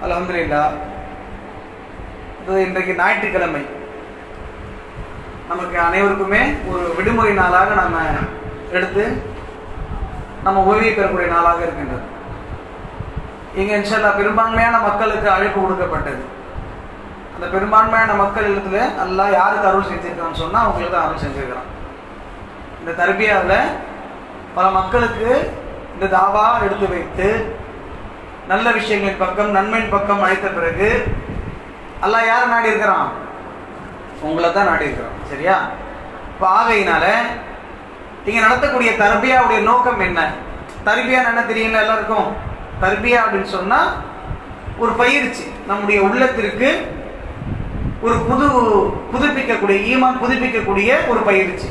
அல்ஹம்துலில்லாஹ். இன்றைக்கு ஞாயிற்றுக்கிழமை நமக்கு அனைவருக்குமே ஒரு விடுமுறை நாளாக நம்ம எடுத்து நம்ம ஓய்வு பெறக்கூடிய நாளாக இருக்கின்றது. இங்கே இன்ஷா அல்லாஹ் பெரும்பான்மையான மக்களுக்கு அழைப்பு கொடுக்கப்பட்டது. அந்த பெரும்பான்மையான மக்கள் இடத்துல அல்லாஹ் யாருக்கு அருள் செஞ்சிருக்கான்னு சொன்னால் அவங்களுக்கு தான் அருள் செஞ்சிருக்கிறான். இந்த தர்பியாவில் பல மக்களுக்கு இந்த தாவா எடுத்து வைத்து நல்ல விஷயங்களின் பக்கம் நன்மையின் பக்கம் அழைத்த பிறகு அல்லாஹ் யார் நாடி இருக்கிறான்? உங்களை தான் நாடி இருக்கிறான். சரியா? இப்போ ஆகையினால இங்கே நடத்தக்கூடிய தர்பியாவுடைய நோக்கம் என்ன? தர்பியான்னு என்ன தெரியுங்களா எல்லாருக்கும்? தர்பியா அப்படின்னு சொன்னால் ஒரு பயிற்சி, நம்முடைய உள்ளத்திற்கு ஒரு புதுப்பிக்கக்கூடிய ஈமான் புதுப்பிக்கக்கூடிய ஒரு பயிற்சி.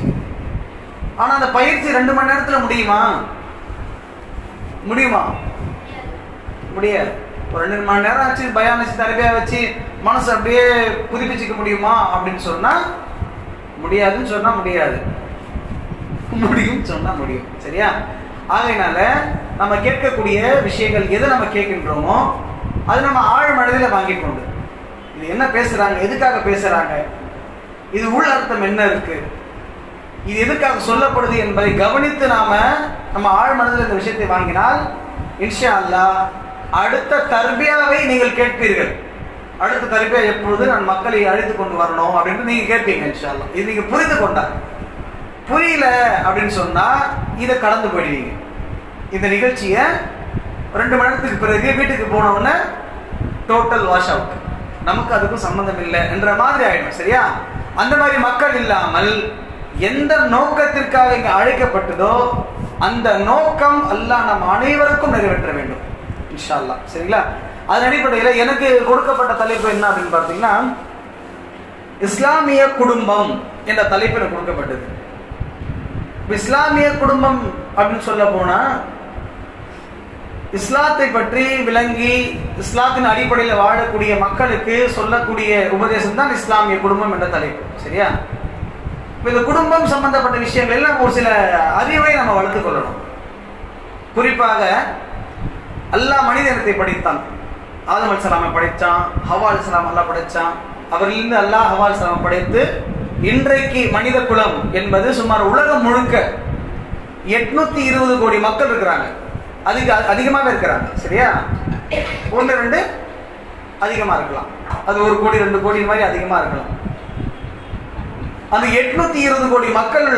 ஆனால் அந்த பயிற்சி 2 மணி நேரத்தில் முடியுமா? முடியாது. ஒரு 2 மணி நேரம் ஆச்சு பயான் வச்சு தர்பியா வச்சு மனசு அப்படியே புதுப்பிச்சுக்க முடியுமா அப்படின்னு சொன்னால் முடியாதுன்னு சொன்னால் முடியாது, முடியும் சொன்னால் முடியும். சரியா? ஆகையினால நம்ம கேட்கக்கூடிய விஷயங்கள் எதை நம்ம கேட்கின்றோமோ அது நம்ம ஆழ் மனதில் வாங்கி கொண்டு இது என்ன பேசுறாங்க, எதுக்காக பேசுறாங்க, இது உள் அர்த்தம் என்ன இருக்கு, இது எதுக்காக சொல்லப்படுது என்பதை கவனித்து நம்ம ஆழ் மனதில் இந்த விஷயத்தை வாங்கினால் இன்ஷா அல்லாஹ் அடுத்த தர்பியாவை நீங்கள் கேட்பீர்கள். அடுத்த தர்பியா எப்பொழுது நான் மக்களை அழைத்து கொண்டு வரணும் அப்படின்னு நீங்க கேட்பீங்க. இன்ஷா அல்லாஹ் இது நீங்க புரிந்து கொண்டா. புரியல அப்படின்னு சொன்னா இதை கடந்து போயிடுவீங்க. இந்த நிகழ்ச்சியை 2 மணி நேரத்துக்கு பிறகு வீட்டுக்கு போனவுடனே டோட்டல் வாஷ் அவுட், நமக்கு அதுக்கும் சம்பந்தம் இல்லை என்ற மாதிரி ஆயிடும். சரியா? அந்த மாதிரி மக்கள் இல்லாமல் எந்த நோக்கத்திற்காக இங்க அழைக்கப்பட்டதோ அந்த நோக்கம் அல்லாஹ் நம் அனைவருக்கும் நிறைவேற்ற வேண்டும் இன்ஷா அல்லாஹ். சரிங்களா? அதன் அடிப்படையில் எனக்கு கொடுக்கப்பட்ட தலைப்பு என்ன அப்படின்னு பார்த்தீங்கன்னா இஸ்லாமிய குடும்பம் என்ற தலைப்பு எனக்கு கொடுக்கப்பட்டது. இஸ்லாமிய குடும்பம் அப்படின்னு சொல்ல போனா இஸ்லாத்தை பற்றி விளங்கி இஸ்லாத்தின் அடிப்படையில் வாழக்கூடிய மக்களுக்கு சொல்லக்கூடிய உபதேசம் தான் இஸ்லாமிய குடும்பம் என்ற தலைப்பு. சரியா? இந்த குடும்பம் சம்பந்தப்பட்ட விஷயங்கள் எல்லாம் ஒரு சில அறிவை நம்ம வளர்த்துக் கொள்ளணும். குறிப்பாக அல்லாஹ் மனித இனத்தை படைத்தான். ஆதம் அலைஹிஸ்ஸலாமை படைத்தான், ஹவ்வா அலைஹிஸ்ஸலாம் அல்லாஹ் படைத்தான். அவரிலிருந்து அல்லாஹ் ஹவ்வா அலைஹிஸ்ஸலாமை படைத்து இன்றைக்கு மனித குலம் என்பது சுமார் உலகம் முழுக்க 820 கோடி மக்கள் இருக்கிறாங்க. அதிகமாகவே இருக்கிறாங்க. சரியா? 1-2 அதிகமாக இருக்கலாம், அது 1 கோடி 2 கோடி மாதிரி அதிகமாக இருக்கலாம். அந்த 820 கோடி மக்கள்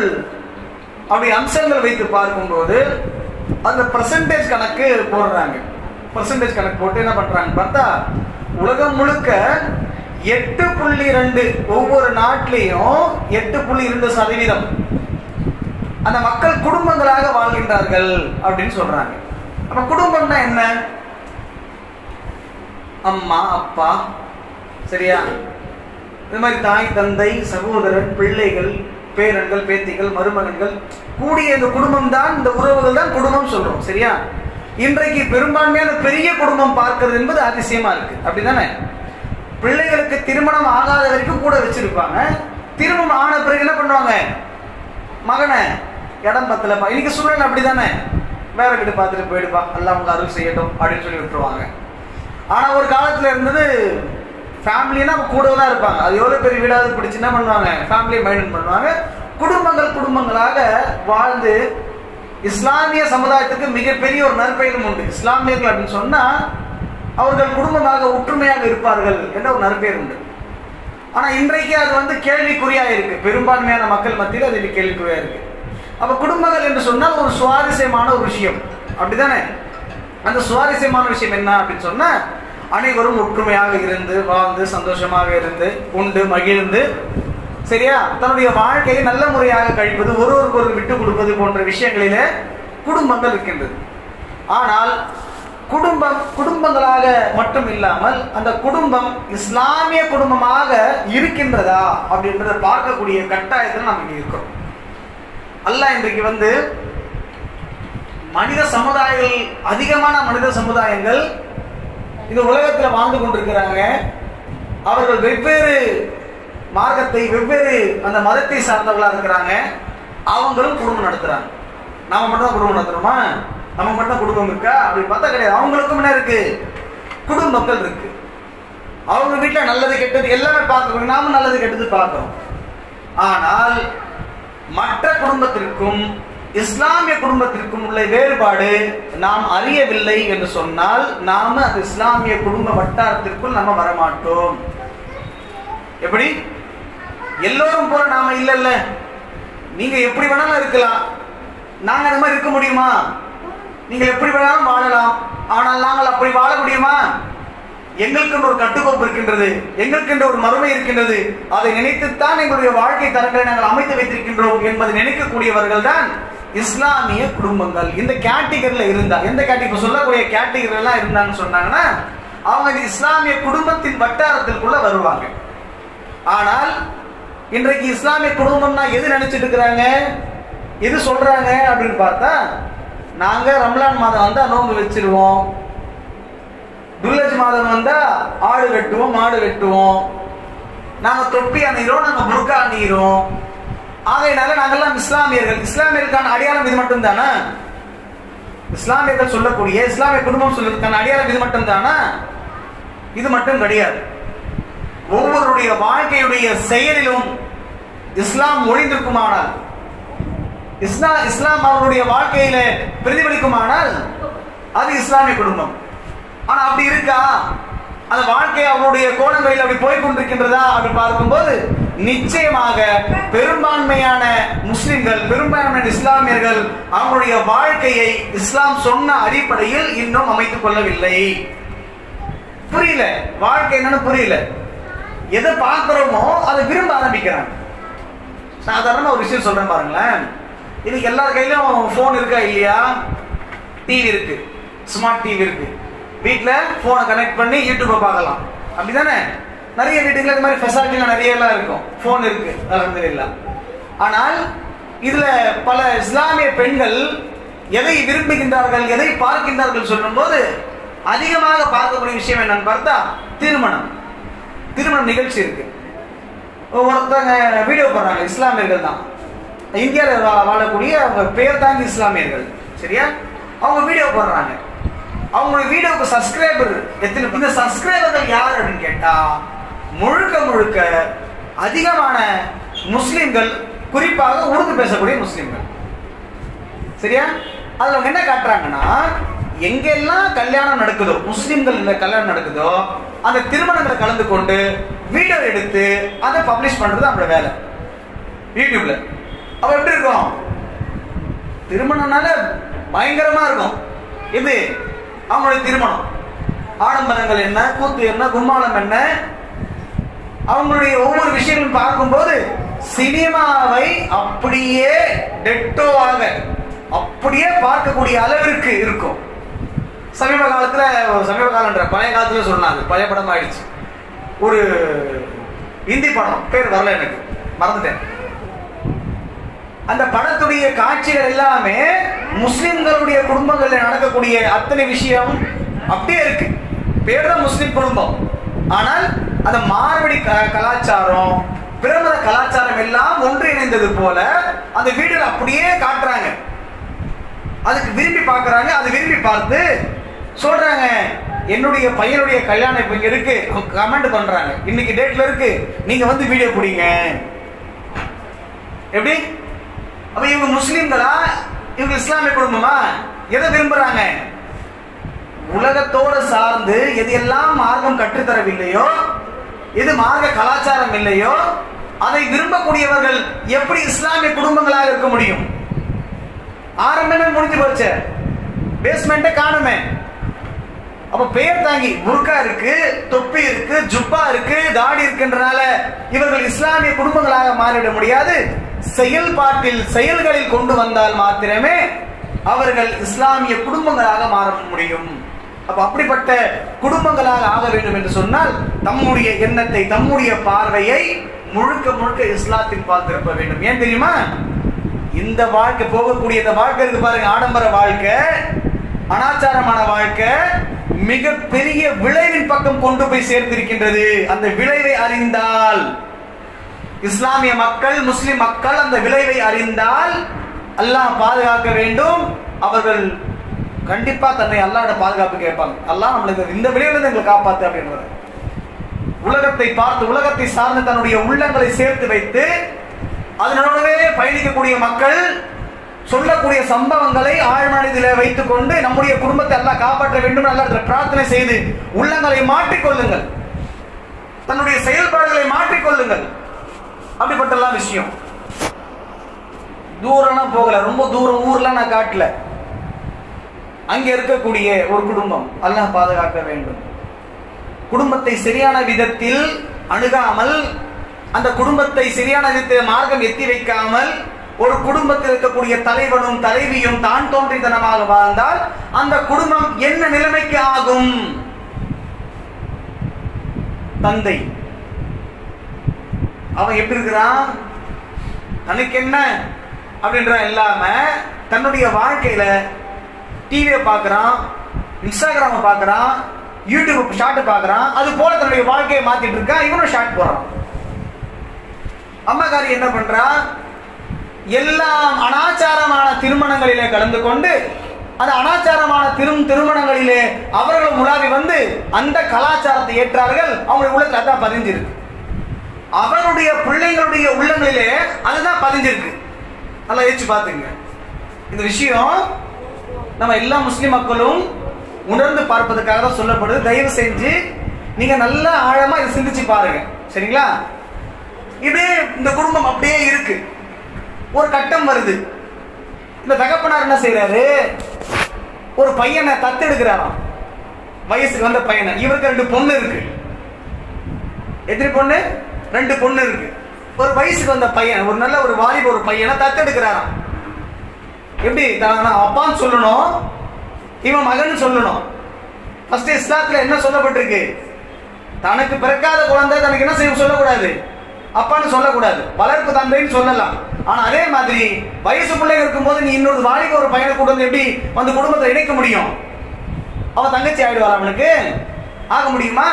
அப்படி அம்சங்கள் வைத்து பார்க்கும்போது அந்த பர்சன்டேஜ் கணக்கு போடுறாங்க. பர்சன்டேஜ் கணக்கு போட்டு என்ன பண்றாங்க பார்த்தா உலகம் முழுக்க 8.2 ஒவ்வொரு நாட்டிலையும் 8.2% அந்த மக்கள் குடும்பங்களாக வாழ்கின்றார்கள் அப்படின்னு சொல்றாங்க. அப்ப குடும்பம்னா என்ன? அம்மா அப்பா, சரியா, இது மாதிரி தாய் தந்தை சகோதரன் பிள்ளைகள் பேரன்கள் பேத்திகள் மருமகன்கள் கூடிய இந்த குடும்பம் தான், இந்த உறவுகள் தான் குடும்பம் சொல்றோம். சரியா? இன்றைக்கு பெரும்பான்மையான பெரிய குடும்பம் பார்க்கிறது என்பது அதிசயமா இருக்கு. அப்படிதானே? பிள்ளைகளுக்கு திருமணம் ஆகாத வரைக்கும் கூட வச்சிருப்பாங்க. திருமணம் ஆன பிறகு என்ன பண்ணுவாங்க? மகனை இடம் பத்தலப்பா, இன்னைக்கு சூழ்நிலை அப்படிதானே, வேற வீடு பார்த்துட்டு போயிடுப்பா, எல்லாம் அவங்க அருள் செய்யட்டும் அப்படின்னு சொல்லி விட்டுருவாங்க. ஆனா ஒரு காலத்துல இருந்தது ஃபேமிலினா கூடவே தான் இருப்பாங்க. அது எவ்வளவு பெரிய வீடாவது பிடிச்சி என்ன பண்ணுவாங்க? ஃபேமிலியை மெயின்டைன் பண்ணுவாங்க. குடும்பங்களாக வாழ்ந்து இஸ்லாமிய சமுதாயத்துக்கு மிகப்பெரிய ஒரு நற்பெயரும் உண்டு. இஸ்லாமியர்கள் அப்படின்னு சொன்னா அவர்கள் குடும்பமாக ஒற்றுமையாக இருப்பார்கள் என்ற ஒரு நற்பெயர் உண்டு. ஆனா இன்றைக்கு அது கேள்விக்குறியா இருக்கு. பெரும்பான்மையான மக்கள் மத்தியில் அது கேள்விக்குறியா இருக்கு. அப்ப குடும்பங்கள் என்று சொன்னால் ஒரு சுவாரஸ்யமான ஒரு விஷயம். அப்படிதானே? அந்த சுவாரஸ்யமான விஷயம் என்ன அப்படின்னு சொன்னா அனைவரும் ஒற்றுமையாக இருந்து வாழ்ந்து சந்தோஷமாக இருந்து உண்டு மகிழ்ந்து, சரியா, தன்னுடைய வாழ்க்கையை நல்ல முறையாக கழிப்பது, ஒருவருக்கு ஒரு விட்டு கொடுப்பது போன்ற விஷயங்களிலே குடும்பங்கள் இருக்கின்றது. ஆனால் குடும்பங்களாக மட்டும் இல்லாமல் அந்த குடும்பம் இஸ்லாமிய குடும்பமாக இருக்கின்றதா அப்படின்றத பார்க்கக்கூடிய கட்டாயத்தில் நம்ம இங்க இருக்கோம். அல்லாஹ் இன்றைக்கு மனித சமுதாயங்கள், அதிகமான மனித சமுதாயங்கள் இந்த உலகத்தில் வாழ்ந்து கொண்டிருக்கிறாங்க. அவர்கள் வெவ்வேறு மார்க்கத்தை வெவ்வேறு அந்த மதத்தை சார்ந்தவர்களாக இருக்கிறாங்க. அவங்களும் குடும்பம் நடத்துறாங்க. நாம மட்டும் தான் குடும்பம் நடத்துறோமா? நம்ம மட்டும் குடும்பம் இருக்கா அப்படின்னு பார்த்தா கிடையாது. அவங்களுக்கும் என்ன இருக்கு? குடும்பங்கள் இருக்கு. அவங்க வீட்டில் நல்லது கெட்டது எல்லாமே பார்க்கணும், நாமும் நல்லது கெட்டது பார்க்கிறோம். ஆனால் மற்ற குடும்பத்திற்கும் இஸ்லாமிய குடும்பத்திற்கும் உள்ள வேறுபாடு நாம் அறியவில்லை என்று சொன்னால் நாம அந்த இஸ்லாமிய குடும்ப வட்டாரத்திற்குள் நம்ம வரமாட்டோம். எப்படி? எல்லோரும் போல நாம இல்ல, நீங்க எப்படி வேணாலும் இருக்கலாம், நாங்க அந்த மாதிரி இருக்க முடியுமா? நீங்க எப்படி வேணாலும் வாழலாம், ஆனால் நாங்கள் அப்படி வாழ முடியுமா? எங்களுக்கு ஒரு கட்டுக்கோப்பு இருக்கின்றது, எங்களுக்கு ஒரு மறுமை இருக்கின்றது. அதை நினைத்துத்தான் எங்களுடைய வாழ்க்கை தரங்களை நாங்கள் அமைத்து வைத்திருக்கின்றோம் என்பதை நினைக்கக்கூடியவர்கள் தான் இஸ்லாமிய குடும்பங்கள். இந்த கேட்டகரியில இருந்தா, எந்த கேட்டகரி சொல்லக்கூடிய கேட்டகரி எல்லாம் இருந்தான்னு சொன்னாங்கன்னா அவங்க இஸ்லாமிய குடும்பத்தின் வட்டாரத்திற்குள்ள வருவாங்க. ஆனால் இன்றைக்கு இஸ்லாமிய குடும்பம்னா எது நினைச்சிட்டு இருக்கிறாங்க, எது சொல்றாங்க அப்படின்னு பார்த்தா, நாங்க ரம்லான் மாதம் வந்தா நோன்பு வச்சிருவோம், துல்ஹஜ் மாதம் வந்தா ஆடு வெட்டுவோம், மாடு வெட்டுவோம், நாங்க தொப்பி அணிகிறோம், நாங்க புர்கா அணிகிறோம், ஆகையினால நாங்கெல்லாம் இஸ்லாமியர்கள். இஸ்லாமியர்களுக்கான அடையாளம் இது மட்டும் தானா? இஸ்லாமியர்கள் சொல்லக்கூடிய இஸ்லாமிய குடும்பம் சொல்றதுக்கான அடையாளம் இது மட்டும் தானா? இது மட்டும் கிடையாது. ஒவ்வொருடைய வாழ்க்கையுடைய செயலிலும் இஸ்லாம் ஒளிந்திருக்குமானால், இஸ்லாம் அவருடைய வாழ்க்கையில பிரதிபலிக்குமானால் அது இஸ்லாமிய குடும்பம். ஆனா அப்படி இருக்கா? அந்த வாழ்க்கை அவருடைய கோணங்களில் அப்படி போய்கொண்டிருக்கின்றதா அப்படி பார்க்கும்போது நிச்சயமாக பெரும்பான்மையான முஸ்லிம்கள், பெரும்பான்மையான இஸ்லாமியர்கள் அவங்களுடைய வாழ்க்கையை இஸ்லாம் சொன்ன அடிப்படையில் இன்னும் அமைத்துக் கொள்ளவில்லை. புரியல, வாழ்க்கை என்னன்னு புரியல. எதை பார்க்கிறோமோ அதை விரும்ப ஆரம்பிக்கிறாங்க. சாதாரண ஒரு விஷயம் சொல்றேன் பாருங்களேன். இன்னைக்கு எல்லார் கையிலும் போன் இருக்கா இல்லையா? டிவி இருக்கு, ஸ்மார்ட் டிவி இருக்கு. வீட்டில் போனை கனெக்ட் பண்ணி யூடியூப்பை பார்க்கலாம், அப்படிதானே? நிறைய வீட்டுல இந்த மாதிரி ஃபெசிலிட்டிலாம் நிறைய எல்லாம் இருக்கும், போன் இருக்கு, அல்ஹம்துலில்லாஹ். ஆனால் இதுல பல இஸ்லாமிய பெண்கள் எதை விரும்புகின்றார்கள், எதை பார்க்கின்றார்கள் சொல்லும் போது அதிகமாக பார்க்கக்கூடிய விஷயம் என்னன்னு பார்த்தா திருமணம் நிகழ்ச்சி இருக்கு. ஒருத்தங்க வீடியோ போடுறாங்க, இஸ்லாமியர்கள் தான், இந்தியாவில் வாழக்கூடிய அவங்க பேர் தாங்க இஸ்லாமியர்கள், சரியா? அவங்க வீடியோ போடுறாங்க. அவங்களுடைய வீடியோக்கு சப்ஸ்கிரைபர் எத்தனை? இந்த சப்ஸ்கிரைபர்கள் யார் அப்படின்னு கேட்டா முழுக்க அதிகமான முஸ்லிம்கள், குறிப்பாக உருது பேசக்கூடிய முஸ்லிம்கள், சரியா? அதுல அவங்க என்ன காட்டுறாங்கன்னா, எங்கெல்லாம் கல்யாணம் நடக்குதோ, முஸ்லிம்கள் கல்யாணம் நடக்குதோ, அந்த திருமணங்களை கலந்து கொண்டு வீடியோ எடுத்து அதை பப்ளிஷ் பண்றது அவங்களோட வேலை யூடியூப்ல. அப்ப எப்படி இருக்கும்? திருமணம்னால பயங்கரமா இருக்கும். இது அவங்களுடைய திருமணம், ஆடம்பரங்கள் என்ன, கூத்து என்ன, கும்மாளம் என்ன, அவங்களுடைய ஒவ்வொரு விஷயங்களும் பார்க்கும்போது சினிமாவை அப்படியே டெட்டோவாக அப்படியே பார்க்கக்கூடிய அளவிற்கு இருக்கும். சமீப காலம்ன்ற பழைய காலத்துல சொன்னாங்க, பழைய படம் ஆயிடுச்சு, ஒரு இந்தி படம், பேர் வரல எனக்கு, மறந்துட்டேன். அந்த படத்துடைய காட்சிகள் எல்லாமே முஸ்லிம்களுடைய குடும்பங்களில் நடக்கக்கூடிய அத்தனை விஷயம் அப்படியே இருக்கு. பேர் தான் முஸ்லிம் குடும்பம், ஆனால் அந்த மார்வடி கலாச்சாரம், பிரமத கலாச்சாரம் எல்லாம் ஒன்றிணைந்தது போல அந்த வீடியோ அப்படியே காட்டுறாங்க. அதுக்கு விரும்பி பார்க்கறாங்க. அதை விரும்பி பார்த்து சொல்றாங்க, என்னுடைய பையனுடைய கல்யாணம் இப்ப இங்க இருக்கு, கமெண்ட் பண்றாங்க, இன்னைக்கு டேட்ல இருக்கு, நீங்க வந்து வீடியோ பிடிங்க. எப்படி? அப்ப இவங்க முஸ்லிம்களா, இவங்க இஸ்லாமிய குடும்பமா? எதை விரும்புறாங்க? உலகத்தோடு சார்ந்து எது எல்லாம் மார்க்கம் கற்றுத்தரவில்லையோ, எது மார்க்க கலாச்சாரம் இல்லையோ, அதை விரும்பக்கூடியவர்கள் எப்படி இஸ்லாமிய குடும்பங்களாக இருக்க முடியும்? ஆரம்பமே முடிஞ்சு போச்சு, பேஸ்மெண்ட்டே காணுமே. அப்ப பெயர் தாங்கி புர்கா இருக்கு, தொப்பி இருக்கு, ஜுப்பா இருக்கு, தாடி இருக்குன்றனால இவர்கள் இஸ்லாமிய குடும்பங்களாக மாறிவிட முடியாது. செயல்பாட்டில், செயல்களில் கொண்டு வந்தால் மாத்திரமே அவர்கள் இஸ்லாமிய குடும்பங்களாக மாற முடியும். அப்ப அப்படிப்பட்ட குடும்பங்களாக ஆக வேண்டும் என்று சொன்னால் தம்முடைய எண்ணத்தை, தம்முடைய பார்வையை முழுக்க இஸ்லாத்தின் பால் திருப்ப வேண்டும். ஏன் தெரியுமா? இந்த வாழ்க்கை, போகக்கூடிய இந்த வாழ்க்கை இருக்கு பாருங்க, ஆடம்பர வாழ்க்கை, அனாச்சாரமான வாழ்க்கை மிக பெரிய விளைவின் பக்கம் கொண்டு போய் சேர்த்திருக்கின்றது. அந்த விளைவை அறிந்தால், இஸ்லாமிய மக்கள், முஸ்லிம் மக்கள் அந்த விளைவை அறிந்தால், அல்லாஹ் பாதுகாக்க வேண்டும், அவர்கள் கண்டிப்பா தன்னை அல்லாஹ்வோட பாதுகாப்பு கேட்பாங்க. அல்லாஹ் நம்மளை இந்த விளைவிலிருந்து எங்களை காப்பாத்து அப்படின்றது. உலகத்தை பார்த்து உலகத்தை சார்ந்து தன்னுடைய உள்ளங்களை சேர்த்து வைத்து அதனோடவே பயணிக்கக்கூடிய மக்கள் சொல்லக்கூடிய சம்பவங்களை ஆழ்மனதிலே வைத்துக் கொண்டு நம்முடைய குடும்பத்தை எல்லாம் காப்பாற்ற வேண்டும் அல்லாஹ் பிரார்த்தனை செய்து உள்ளங்களை மாற்றிக்கொள்ளுங்கள், தன்னுடைய செயல்பாடுகளை மாற்றிக்கொள்ளுங்கள். அப்படிப்பட்டெல்லாம் விஷயம். தூரம்லாம் போகல, ரொம்ப தூரம் ஊர்லாம் நான் காட்டல. அங்கே இருக்கக்கூடிய ஒரு குடும்பம் அல்லாஹ் பாதுகாக்க வேண்டும். குடும்பத்தை சரியான விதத்தில் அணுகாமல், அந்த குடும்பத்தை சரியான விதத்தில் மார்க்கம் எத்தி வைக்காமல், ஒரு குடும்பத்தில் இருக்கக்கூடிய தலைவனும் தலைவியும் தான் தோன்றித்தனமாக வாழ்ந்தால் அந்த குடும்பம் என்ன நிலைமைக்கு ஆகும்? தந்தை அவன் எப்படி இருக்கிறான், தனக்கு என்ன அப்படின்ற இல்லாம தன்னுடைய வாழ்க்கையில டிவியை பார்க்கறான், இன்ஸ்டாகிராம பார்க்கறான், யூடியூப் ஷார்ட் பார்க்கறான், அது போல தன்னுடைய வாழ்க்கையை மாத்திட்டு இருக்கான். இவனும் ஷார்ட் போறான். அம்மாக்காரி என்ன பண்றா, எல்லாம் அனாச்சாரமான திருமணங்களிலே கலந்து கொண்டு அந்த அனாச்சாரமான திருமணங்களிலே அவர்களும் உலாவி வந்து அந்த கலாச்சாரத்தை ஏற்றார்கள். அவங்களுடைய உள்ளத்துல அதான் பதிஞ்சிருக்கு. அவருடைய பிள்ளைங்களுடைய உள்ளங்களிலே அதுதான் பதிஞ்சிருக்கு. நல்லா யோசிச்சு பாத்துங்க. இந்த விஷயம் நம்ம எல்லா முஸ்லிம் மக்களும் உணர்ந்து பார்ப்பதற்காக தான் சொல்லப்படுது. தயவு செஞ்சு நீங்க நல்ல ஆழமா இதை சிந்திச்சு பாருங்க, சரிங்களா? இது இந்த குடும்பம் அப்படியே இருக்கு. ஒரு கட்டம் வருது. இந்த தகப்பனார் என்ன செய்யறாரு, ஒரு பையனை தத்தெடுக்கிறாராம். வயசுக்கு வந்த பையனை. இவருக்கு 2 பொண்ணு இருக்கு. எத்தனை பொண்ணு? 2 பொண்ணு இருக்கு. ஒரு வயசுக்கு வந்த பையன், ஒரு நல்ல ஒரு வாலிப ஒரு பையனை தத்தெடுக்கிறாராம். எப்படி அப்பான்னு சொல்லணும், இவன் மகன் சொல்லணும். ஃபர்ஸ்ட் இஸ்லாத்துல என்ன சொல்லப்பட்டிருக்கு? தனக்கு பிறக்காத குழந்தை தனக்கு என்ன செய்ய சொல்லக்கூடாது, அப்பான்னு சொல்லக்கூடாது, வளர்ப்பு தந்தைன்னு சொல்லலாம். ஆனா அதே மாதிரி வயசு பிள்ளைங்க இருக்கும்போது நீ இன்னொரு வாலிப ஒரு பையனை கூட வந்து எப்படி வந்து குடும்பத்தை இணைக்க முடியும்? அவன் தங்கச்சி ஆயிடுவார், அவனுக்கு ஆக முடியுமா?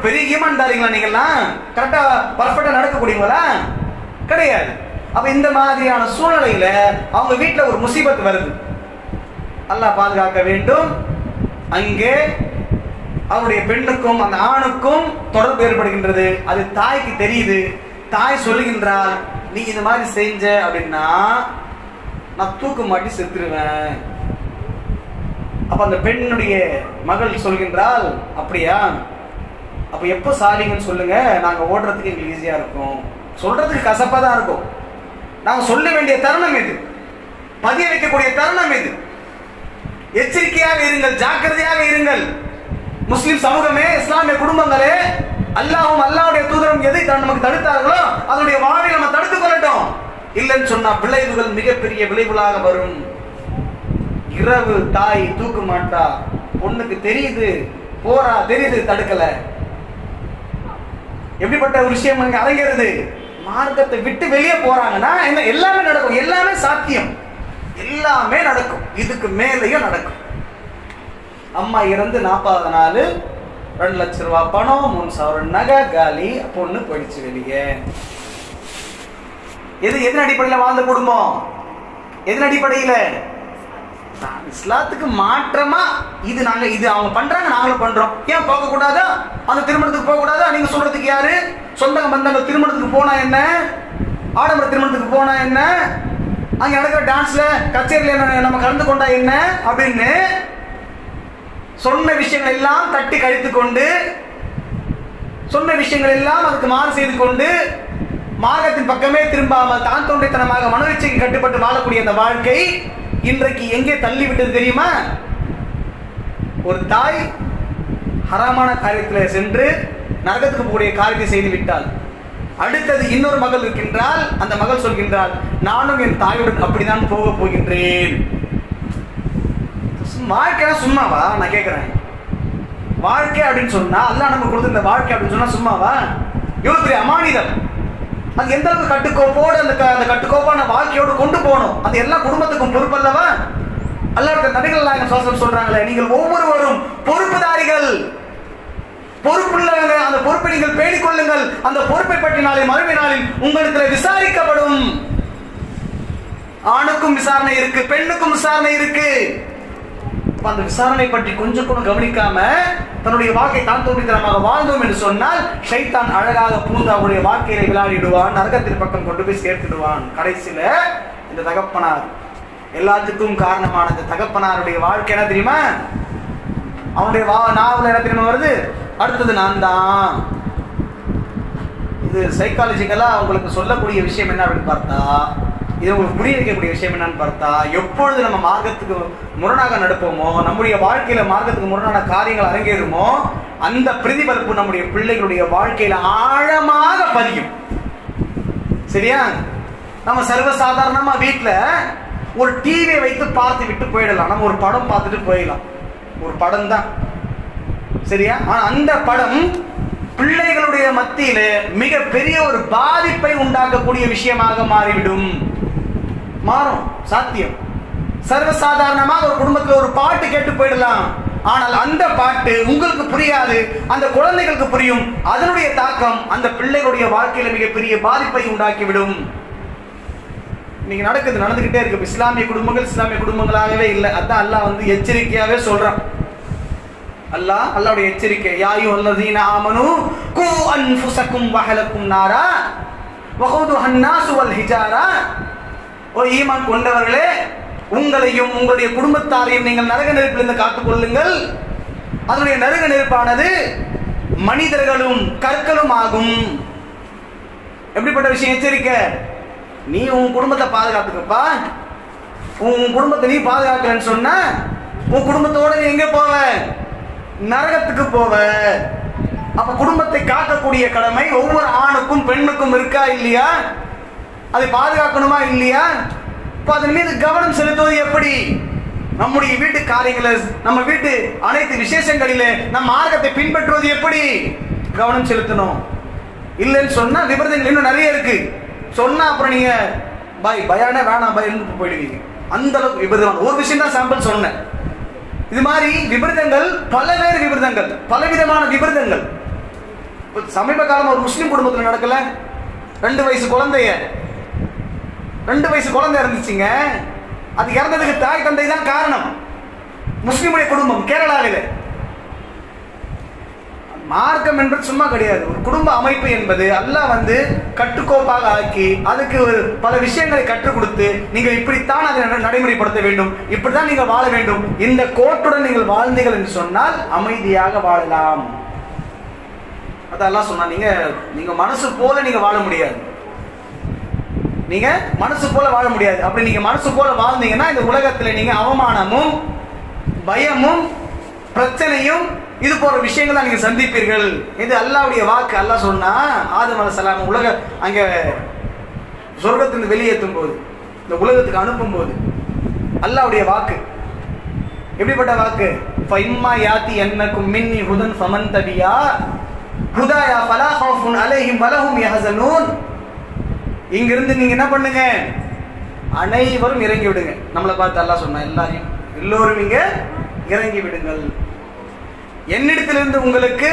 பெரிய ஈமான் தாரீங்களா நீங்கள்லாம்? கரெக்டா பர்ஃபெக்டா நடக்கக்கூடியவங்களா? கிடையாது. அப்ப இந்த மாதிரியான சூழ்நிலையில அவங்க வீட்டுல ஒரு முசீபத் வருது. அல்லாஹ் பாதுகாக்க வேண்டும். அங்கே அவருடைய பெண்ணுக்கும் அந்த ஆணுக்கும் தொடர்பு ஏற்படுகின்றது. அது தாய்க்கு தெரியுது. தாய் சொல்லுகின்றால், நீ இந்த மாதிரி செஞ்ச அப்படின்னா நான் தூக்கு மாட்டி செத்துருவேன். அப்ப அந்த பெண்ணுடைய மகள் சொல்கின்றால், அப்படியா, அப்ப எப்போ சாலிங்கன்னு சொல்லுங்க, நாங்க ஓடுறதுக்கு எங்களுக்கு ஈஸியா இருக்கும். சொல்றதுக்கு கசப்பா தான் இருக்கும். நாங்க சொல்ல வேண்டிய தருணம் இது, பதிய வைக்கக்கூடிய தருணம் இது. எச்சரிக்கையாக இருங்கள், ஜாக்கிரதையாக இருங்கள். முஸ்லிம் சமூகமே, இஸ்லாமிய குடும்பங்களே, அல்லாஹ்வும் அல்லாஹ்வுடைய தூதரும் எதை நமக்கு தடுத்தார்களோ அதனுடைய வாழ்வை நம்ம தடுத்துக் கொள்ளட்டும். இல்லைன்னு சொன்னா விளைவுகள் மிகப்பெரிய விளைவுகளாக வரும். இரவு தாய் தூக்க மாட்டா, பொண்ணுக்கு தெரியுது, போறா, தெரியுது, தடுக்கல. எப்படிப்பட்ட ஒரு விஷயம் அங்க அரங்கேறுது? மார்க்கத்தை விட்டு வெளியே போறாங்கன்னா என்ன? எல்லாமே நடக்கும், எல்லாமே சாத்தியம், எல்லாமே நடக்கும். இதுக்கு மேலேயும் நடக்கும். அம்மா இறந்து 40வது நாள் 2 லட்சம் ரூபாய் பணம், 3000 நகை காலி, பொண்ணு போயிடுச்சு வெளியே. எதன் அடிப்படையில் வாழ்ந்த குடும்பம்? எதன் அடிப்படையில்? இஸ்லாத்துக்கு மாற்றமா இது அவங்க பண்றாங்க, நாங்களும் பண்றோம். ஏன் போக கூடாதா? அந்த திருமணத்துக்கு போக கூடாதா? நீங்க சொல்றதுக்கு யாரு? சொந்த பந்தங்கள் திருமணத்துக்கு போனா என்ன, ஆடம்பர திருமணத்துக்கு போனா என்ன, அங்க நடக்கிற டான்ஸ்ல கச்சேரியில நம்ம கலந்து கொண்டா என்ன அப்படின்னு சொன்ன விஷயங்கள் எல்லாம் தட்டி கழித்து கொண்டு, சொன்ன விஷயங்கள் எல்லாம் அதுக்கு மாறு செய்து கொண்டு, மார்க்கத்தின் பக்கமே திரும்பாமல் தான் தோன்றித்தனமாக மனோச்சைக்கு கட்டுப்பட்டு வாழக்கூடிய அந்த வாழ்க்கை இன்றைக்கு எங்கே தள்ளிவிட்டது தெரியுமா? ஒரு தாய் ஹராமான காரியத்தில் சென்று நரகத்துக்கு போகக்கூடிய காரியத்தை செய்து விட்டாள். அடுத்தது இன்னொரு மகள் இருக்கின்றால், அந்த மகள் சொல்கின்றாள், நானும் என் தாயுடன் அப்படிதான் போக போகின்றேன். வாழ்க்கை சும்மாவா? நான் கேட்கிறேன். வாழ்க்கை அப்படின்னு சொன்னா, அல்லாஹ் நமக்கு கொடுத்த இந்த வாழ்க்கை அப்படின்னு சொன்னா சும்மாவா? எவ்வளவு பெரிய அமானிதம். அது எந்த அளவுக்கு கட்டுக்கோப்போடு அந்த கட்டுக்கோப்பான வாழ்க்கையோடு கொண்டு போகணும். அது எல்லா குடும்பத்துக்கும் பொறுப்பல்லவா? அல்லாஹ் நபிகள் நாயகம் சொல்றாங்களே, நீங்கள் ஒவ்வொருவரும் பொறுப்புதாரிகள், பொறுப்புள்ளவங்க. அந்த பொறுப்பை நீங்கள் பேணிக் கொள்ளுங்கள். அந்த பொறுப்பை பற்றி நாளை மறுமை நாளில் உங்களுக்கு விசாரிக்கப்படும். ஆணுக்கும் விசாரணை இருக்கு, பெண்ணுக்கும் விசாரணை இருக்கு. அந்த விசாரணை பற்றி கொஞ்சம் கூட கவனிக்காம தன்னுடைய வாழ்க்கை தான் தோன்றித்தனமாக வாழ்ந்தோம் என்று சொன்னால் ஷைத்தான் அழகாக பூந்து அவருடைய வாழ்க்கையை விளையாடிடுவான், நரகத்தின் பக்கம் கொண்டு போய் சேர்த்துடுவான். கடைசியில இந்த தகப்பனார், எல்லாத்துக்கும் காரணமான இந்த தகப்பனாருடைய வாழ்க்கை என்ன தெரியுமா? அவனுடைய நாவல் என்ன தெரியுமா வருது? அடுத்தது நான் தான். இது சைக்காலஜிக்கலா உங்களுக்கு சொல்லக்கூடிய விஷயம் என்ன அப்படின்னு பார்த்தா, இது உங்களுக்கு புரிய வைக்கக்கூடிய விஷயம் என்னன்னு பார்த்தா, எப்பொழுது நம்ம மார்க்கத்துக்கு முரணாக நடப்போமோ, நம்முடைய வாழ்க்கையில மார்க்கத்துக்கு முரணான காரியங்கள் அரங்கேறுமோ, அந்த பிரதிபலிப்பு நம்முடைய பிள்ளைகளுடைய வாழ்க்கையில ஆழமாக பதியும். சரியா? நம்ம சர்வசாதாரணமா வீட்டுல ஒரு டிவியை வைத்து பார்த்து விட்டு போயிடலாம், நம்ம ஒரு படம் பார்த்துட்டு போயிடலாம், ஒரு படம் தான். சரியா? ஆனா அந்த படம் பிள்ளைகளுடைய மத்தியில மிக பெரிய ஒரு பாதிப்பை உண்டாக்கக்கூடிய விஷயமாக மாறிவிடும். மாறும், சாத்தியம். சர்வசாதாரணமாக ஒரு குடும்பத்தில் ஒரு பாட்டு கேட்டு போயிடலாம், ஆனால் அந்த பாட்டு உங்களுக்கு புரியாது, அந்த குழந்தைகளுக்கு புரியும். அதனுடைய தாக்கம் அந்த பிள்ளைகளுடைய வாழ்க்கையில மிகப்பெரிய பாதிப்பை உண்டாக்கிவிடும். இன்னைக்கு நடந்துகிட்டே இருக்கு. இஸ்லாமிய குடும்பங்களாகவே இல்லை. அதான் அல்லாஹ் வந்து எச்சரிக்கையாவே சொல்றான். அல்லாஹ்வுடைய எச்சரிக்கை, யா அய்யுஹல்லதீன ஆமனூ கூ அன்ஃபுஸக்கும் வஹலக்கும் நாரா வகூதுஹன் நாஸு வல் ஹிஜாரா. ஓ ஈமான் கொண்டவர்களே, உங்களையும் உங்களுடைய குடும்பத்தாரையும் நீங்கள் நரக நெருப்பிலிருந்து காத்துக் கொள்ளுங்கள். அதனுடைய நரக நெருப்பானது மனிதர்களும் கற்களும் ஆகும். எப்படிப்பட்ட விஷயம்? எச்சரிக்கை. நீ உன் குடும்பத்தை பாதுகாத்துக்கப்பா. உன் குடும்பத்தை நீ பாதுகாக்கலன்னு சொன்ன உன் குடும்பத்தோட நீ எங்க போவ? நரகத்துக்கு போவ. அப்ப குடும்பத்தை காக்கக்கூடிய கடமை ஒவ்வொரு ஆணுக்கும் பெண்ணுக்கும் இருக்கா இல்லையா? அதை பாதுகாக்கணுமா இல்லையா? அதன் மீது கவனம் செலுத்துவது எப்படி? நம்முடைய வீட்டு காரியங்களை, நம்ம வீட்டு அனைத்து விசேஷங்களிலே நம் மார்க்கத்தை பின்பற்றுவது எப்படி கவனம் செலுத்தணும். இல்லைன்னு சொன்னா விபரீதங்கள் இன்னும் நிறைய இருக்கு. சொன்னா அப்புறம் நீங்க பயானே வேணாம் இருந்து போயிடுவீங்க. அந்த அளவுக்கு விபரீதம். ஒரு விஷயம் தான் சாம்பிள் சொன்னேன். இது மாதிரி விபரீதங்கள், பலவேறு விபரீதங்கள், பலவிதமான விபரீதங்கள். சமீப காலம் ஒரு முஸ்லிம் குடும்பத்தில் நடக்கல. 2 வயசு குழந்தை இருந்துச்சுங்க. அது இறந்ததுக்கு தாய் தந்தை தான் காரணம். முஸ்லிமுடைய குடும்பம் கேரளாவில். மார்க்கம் என்பது சும்மா கிடையாது. ஒரு குடும்ப அமைப்பு என்பது அல்லாஹ் வந்து கட்டுக்கோப்பாக ஆக்கி அதுக்கு பல விஷயங்களை கற்றுக் கொடுத்து நீங்கள் இப்படித்தான் அதை நடைமுறைப்படுத்த வேண்டும், இப்படித்தான் நீங்கள் வாழ வேண்டும், இந்த கோட்டுடன் நீங்கள் வாழ்ந்தீர்கள் என்று சொன்னால் அமைதியாக வாழலாம். அதெல்லாம் சொன்னா நீங்க மனசு போல நீங்க வாழ முடியாது. நீங்க மனசு போல வாழ முடியாது. அப்படி நீங்க மனசு போல வாழ்ந்தீங்கன்னா இந்த உலகத்துல நீங்க அவமானமும் பயமும் பிரச்சனையும் இது போன்ற விஷயங்கள் தான் நீங்க சந்திப்பீர்கள். இது அல்லாஹ்வுடைய வாக்கு. அல்லாஹ் சொன்னா ஆதம் அலைஹிஸ்ஸலாம் அங்க சொர்க்கத்திலிருந்து வெளியேற்றும் போது, இந்த உலகத்துக்கு அனுப்பும் போது அல்லாஹ்வுடைய வாக்கு. எப்படிப்பட்ட வாக்கு? ஃபைம்மா யாத்தி என்னக்கும் மின்னி ஹுதன் ஃபமன் தபியா ஹுதாயா ஃபலா ஹவுஃபுன் அலைஹிம் வலஹும் யஹ்ஸனூன். இங்கிருந்து நீங்க என்ன பண்ணுங்க? அனைவரும் இறங்கி விடுங்க. நம்மளை பார்த்து அல்லாஹ் சொன்னா எல்லோரும் இங்க இறங்கி விடுங்கள். என்னிடத்திலிருந்து உங்களுக்கு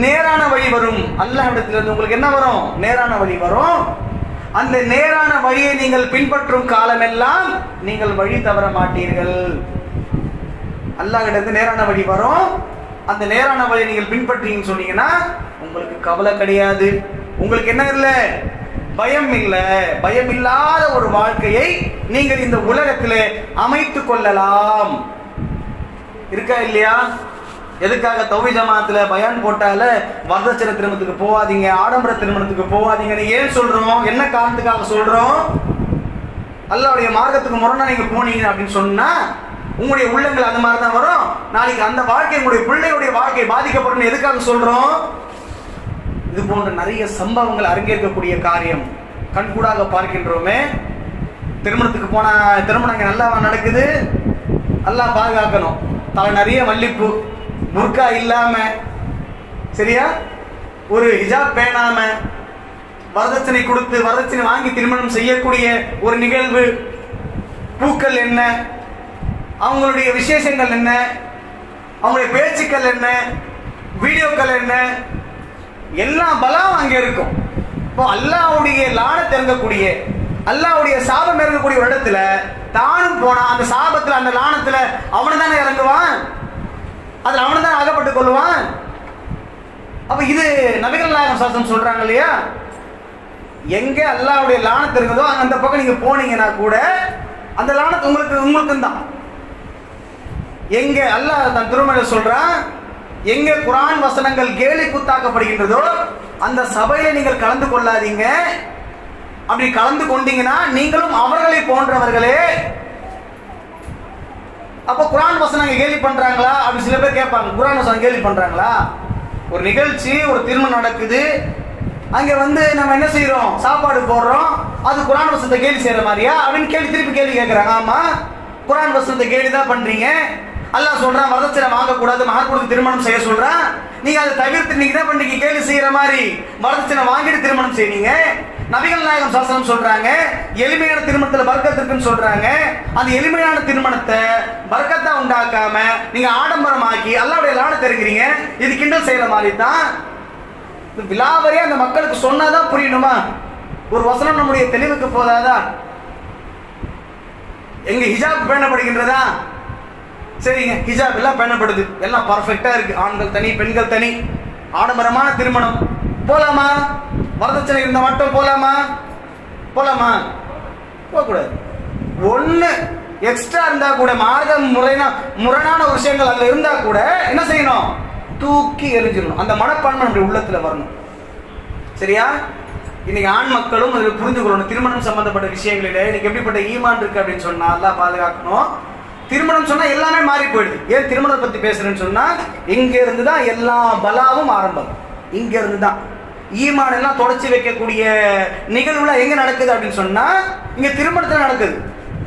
நேரான வழி வரும். அல்லாஹ்விடத்திலிருந்து உங்களுக்கு என்ன வரும்? நேரான வழி வரும். அந்த நேரான வழியை நீங்கள் பின்பற்றும் காலமெல்லாம் நீங்கள் வழி தவற மாட்டீர்கள். அல்லாஹ்விடத்திலிருந்து நேரான வழி வரும். அந்த நேரான வழியை நீங்கள் பின்பற்றீங்கன்னு சொன்னீங்கன்னா உங்களுக்கு கவலை கிடையாது. உங்களுக்கு என்ன இல்லை? பயம் இல்லை. பயம் இல்லாத ஒரு வாழ்க்கையை நீங்கள் இந்த உலகத்திலே அமைத்துக் கொள்ளலாம். இருக்கா இல்லையா? எதுக்காக தௌஹீத் ஜமாத்துல பயான் போட்டால வரதட்சணை திருமணத்துக்கு போவாதீங்க, ஆடம்பர திருமணத்துக்கு போவாதீங்கன்னு ஏன் சொல்றோம்? என்ன காரணத்துக்காக சொல்றோம்? அல்லாஹ்வுடைய மார்க்கத்துக்கு முரணா நீங்க போனீங்க அப்படின்னு சொன்னா உங்களுடைய உள்ளங்கள் அந்த மாதிரி தான் வரும். நாளைக்கு அந்த வாழ்க்கை, உங்களுடைய பிள்ளைகளுடைய வாழ்க்கை பாதிக்கப்படும். எதுக்காக சொல்றோம்? இது போன்ற நிறைய சம்பவங்கள் அரங்கேற்கக்கூடிய காரியம் கண்கூடாக பார்க்கின்றோமே. திருமணத்துக்கு போனா திருமணம் நல்லாவா நடக்குது? அல்லாஹ் பாதுகாக்கணும். தலை நிறைய மல்லிப்பூ, புர்கா இல்லாம, சரியா, ஒரு ஹிஜாப் பேணாம, வரதட்சணை கொடுத்து வரதட்சணை வாங்கி திருமணம் செய்யக்கூடிய ஒரு நிகழ்வு. பூக்கள் என்ன, அவங்களுடைய விசேஷங்கள் என்ன, அவங்களுடைய பேச்சுக்கள் என்ன, வீடியோக்கள் என்ன, எல்லாம் பலம் அங்கே இருக்கும். இப்போ அல்லாஹ்வுடைய லானத் இறங்கக்கூடிய, அல்லாஹ்வுடைய சாபம் இறங்கக்கூடிய ஒரு இடத்துல தானும் போனா அந்த சாபத்துல அந்த லானத்துல அவனை தானே இறங்குவான், அதுல அவனை தான் அகப்பட்டுக் கொள்வான். அப்ப இது நபிகள் நாயகம் ஸல்லல்லாஹு சொல்றாங்க இல்லையா, எங்க அல்லாஹ்வுடைய லானத்து இருக்குதோ அந்த பக்கம் நீங்க போனீங்கன்னா கூட அந்த லானத்து உங்களுக்கு தான். எங்க அல்லாஹ் தன் திருமணம் சொல்றான், எங்க குர்ஆன் வசனங்கள் கேலி கூத்தாக்கப்படுகின்றதோ அந்த சபையில நீங்கள் கலந்து கொள்ளாதீங்க. அப்படி கலந்து கொண்டீங்கன்னா நீங்களும் அவர்களை போன்றவர்களே. அப்ப குர்ஆன் வசனங்கள் கேலி பண்றாங்களா அப்படி சில பேர் கேட்பாங்க, குர்ஆன் வசனம் கேலி பண்றாங்களா? ஒரு நிகழ்ச்சி, ஒரு திருமணம் நடக்குது, அங்க நம்ம என்ன செய்யறோம், சாப்பாடு போடுறோம், அது குர்ஆன் வசனத்தை கேலி செய்யற மாதிரியா அப்படின்னு திருப்பி கேள்வி கேட்கறாங்க. ஆமா, குர்ஆன் வசனத்தை கேலி தான் பண்றீங்க. அல்லாஹ் சொல்றான் வரதட்சணை வாங்கக்கூடாது, மகர் கொடுத்து திருமணம் செய்ய சொல்றான். நீங்க அதை தவிர்த்து நீங்க தான் பண்றீங்க, கேலி செய்யற மாதிரி வரதட்சணை வாங்கிட்டு திருமணம் செய்வீங்க. நபிகள் நாயகம் ஸல்லல்லாஹு அலைஹி வஸல்லம் சொல்றாங்க எளிமையான திருமணத்துல பரக்கத் இருக்குன்னு சொல்றாங்க. அந்த எளிமையான திருமணத்தை பரக்கத்தா உண்டாக்காம நீங்க ஆடம்பரமாக்கி அல்லாஹ்வுடைய லானத்தை இருக்கிறீங்க. இது கிண்டல் செய்யற மாதிரி தான். விலாவரியா அந்த மக்களுக்கு சொன்னாதான் புரியணுமா? ஒரு வசனம் நம்முடைய தெளிவுக்கு போதாதா? எங்க ஹிஜாப் பேணப்படுகின்றதா? சரிங்க, ஹிஜாப் எல்லாம் பேணப்படுது, எல்லாம் பர்ஃபெக்டா இருக்கு, ஆண்கள் தனி பெண்கள் தனி, ஆடம்பரமான திருமணம் போலாமா? வரதட்சணை இருந்த மட்டும் போலாமா? போகக்கூடாது. ஒண்ணு எக்ஸ்ட்ரா இருந்தா கூட, மார்க்கம் முரணான விஷயங்கள் அதுல இருந்தா கூட என்ன செய்யணும், தூக்கி எறிஞ்சிடணும். அந்த மனப்பான்மை நம்முடைய உள்ளத்துல வரணும். சரியா? இன்னைக்கு ஆண் மக்களும் அதில் புரிந்து கொள்ளணும். திருமணம் சம்பந்தப்பட்ட விஷயங்களில இன்னைக்கு எப்படிப்பட்ட ஈமான் இருக்கு அப்படின்னு சொன்னா அல்லாஹ் பாதுகாக்கணும். திருமணம் சொன்னா எல்லாமே மாறி போயிடுது. ஏன் திருமணத்தை பத்தி பேசுறேன்னு சொன்னா, இங்க இருந்து தான் எல்லா பலாவும் ஆரம்பம். இங்க இருந்து தான் ஈமான் எல்லாம் தொடச்சி வைக்கக்கூடிய நிகழ்வுல எங்க நடக்குது அப்படின்னு சொன்னா இங்க திருமணத்துல நடக்குது.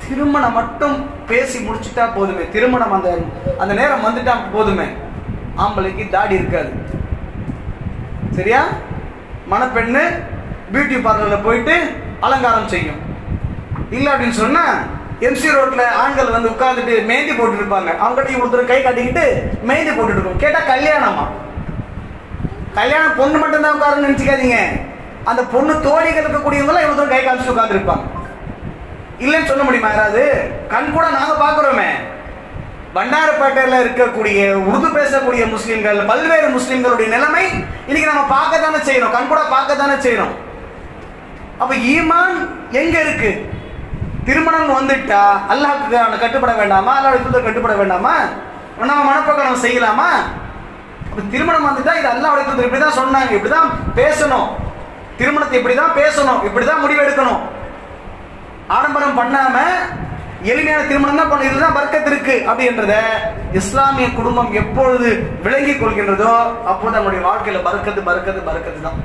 திருமணம் மட்டும் பேசி முடிச்சுட்டா போதுமே, திருமணம் அந்த நேரம் வந்துட்டா போதுமே, ஆம்பளைக்கு தாடி இருக்காது. சரியா? மணப்பெண்ணு பியூட்டி பார்லர்ல போயிட்டு அலங்காரம் செய்யும். இல்ல அப்படின்னு சொன்னா எம்சி ரோட்ல ஆண்கள் உட்கார்ந்துட்டு மெஹந்தி போட்டு இருப்பாங்க. அவங்க ஒருத்தர் கை காட்டிக்கிட்டு மெஹந்தி போட்டு இருக்கும். கேட்டா கல்யாணமா? கல்யாணம் பொண்ணு மட்டும் தான் உட்காருன்னு நினைச்சுக்காதீங்க. அந்த பொண்ணு தோழிகள் இருக்கக்கூடியவங்க இவங்க கை காமிச்சு உட்கார்ந்து இருப்பாங்க. இல்லைன்னு சொல்ல முடியுமா யாராவது? கண் கூட நாங்க பாக்குறோமே. பண்டாரப்பேட்டையில இருக்கக்கூடிய உருது பேசக்கூடிய முஸ்லிம்கள், பல்வேறு முஸ்லிம்களுடைய நிலைமை இன்னைக்கு நம்ம பார்க்கத்தானே செய்யறோம், கண் கூட பார்க்கத்தானே செய்யறோம். அப்ப ஈமான் எங்க இருக்கு? திருமணம் வந்துட்டா அல்லாஹ்வுக்கு கட்டுப்பட வேண்டாமா? அல்லாஹ்வுடைய கட்டுப்பட வேண்டாமா? நம்ம மனப்போக்க நம்ம செய்யலாமா? அப்ப திருமணம் வந்துட்டா இது அல்லாஹ்வுடைய தூதர் இப்படிதான் சொன்னாங்க, இப்படிதான் பேசணும், திருமணத்தை இப்படிதான் பேசணும், இப்படிதான் முடிவெடுக்கணும். ஆடம்பரம் பண்ணாம எளிமையான திருமணம் தான் பண்ண, இதுதான் பர்க்கத் இருக்கு அப்படின்றத இஸ்லாமிய குடும்பம் எப்பொழுது விளங்கிக் கொள்கின்றதோ அப்போது நம்முடைய வாழ்க்கையில பர்க்கத்து பர்க்கத்து பர்க்கத்து தான்.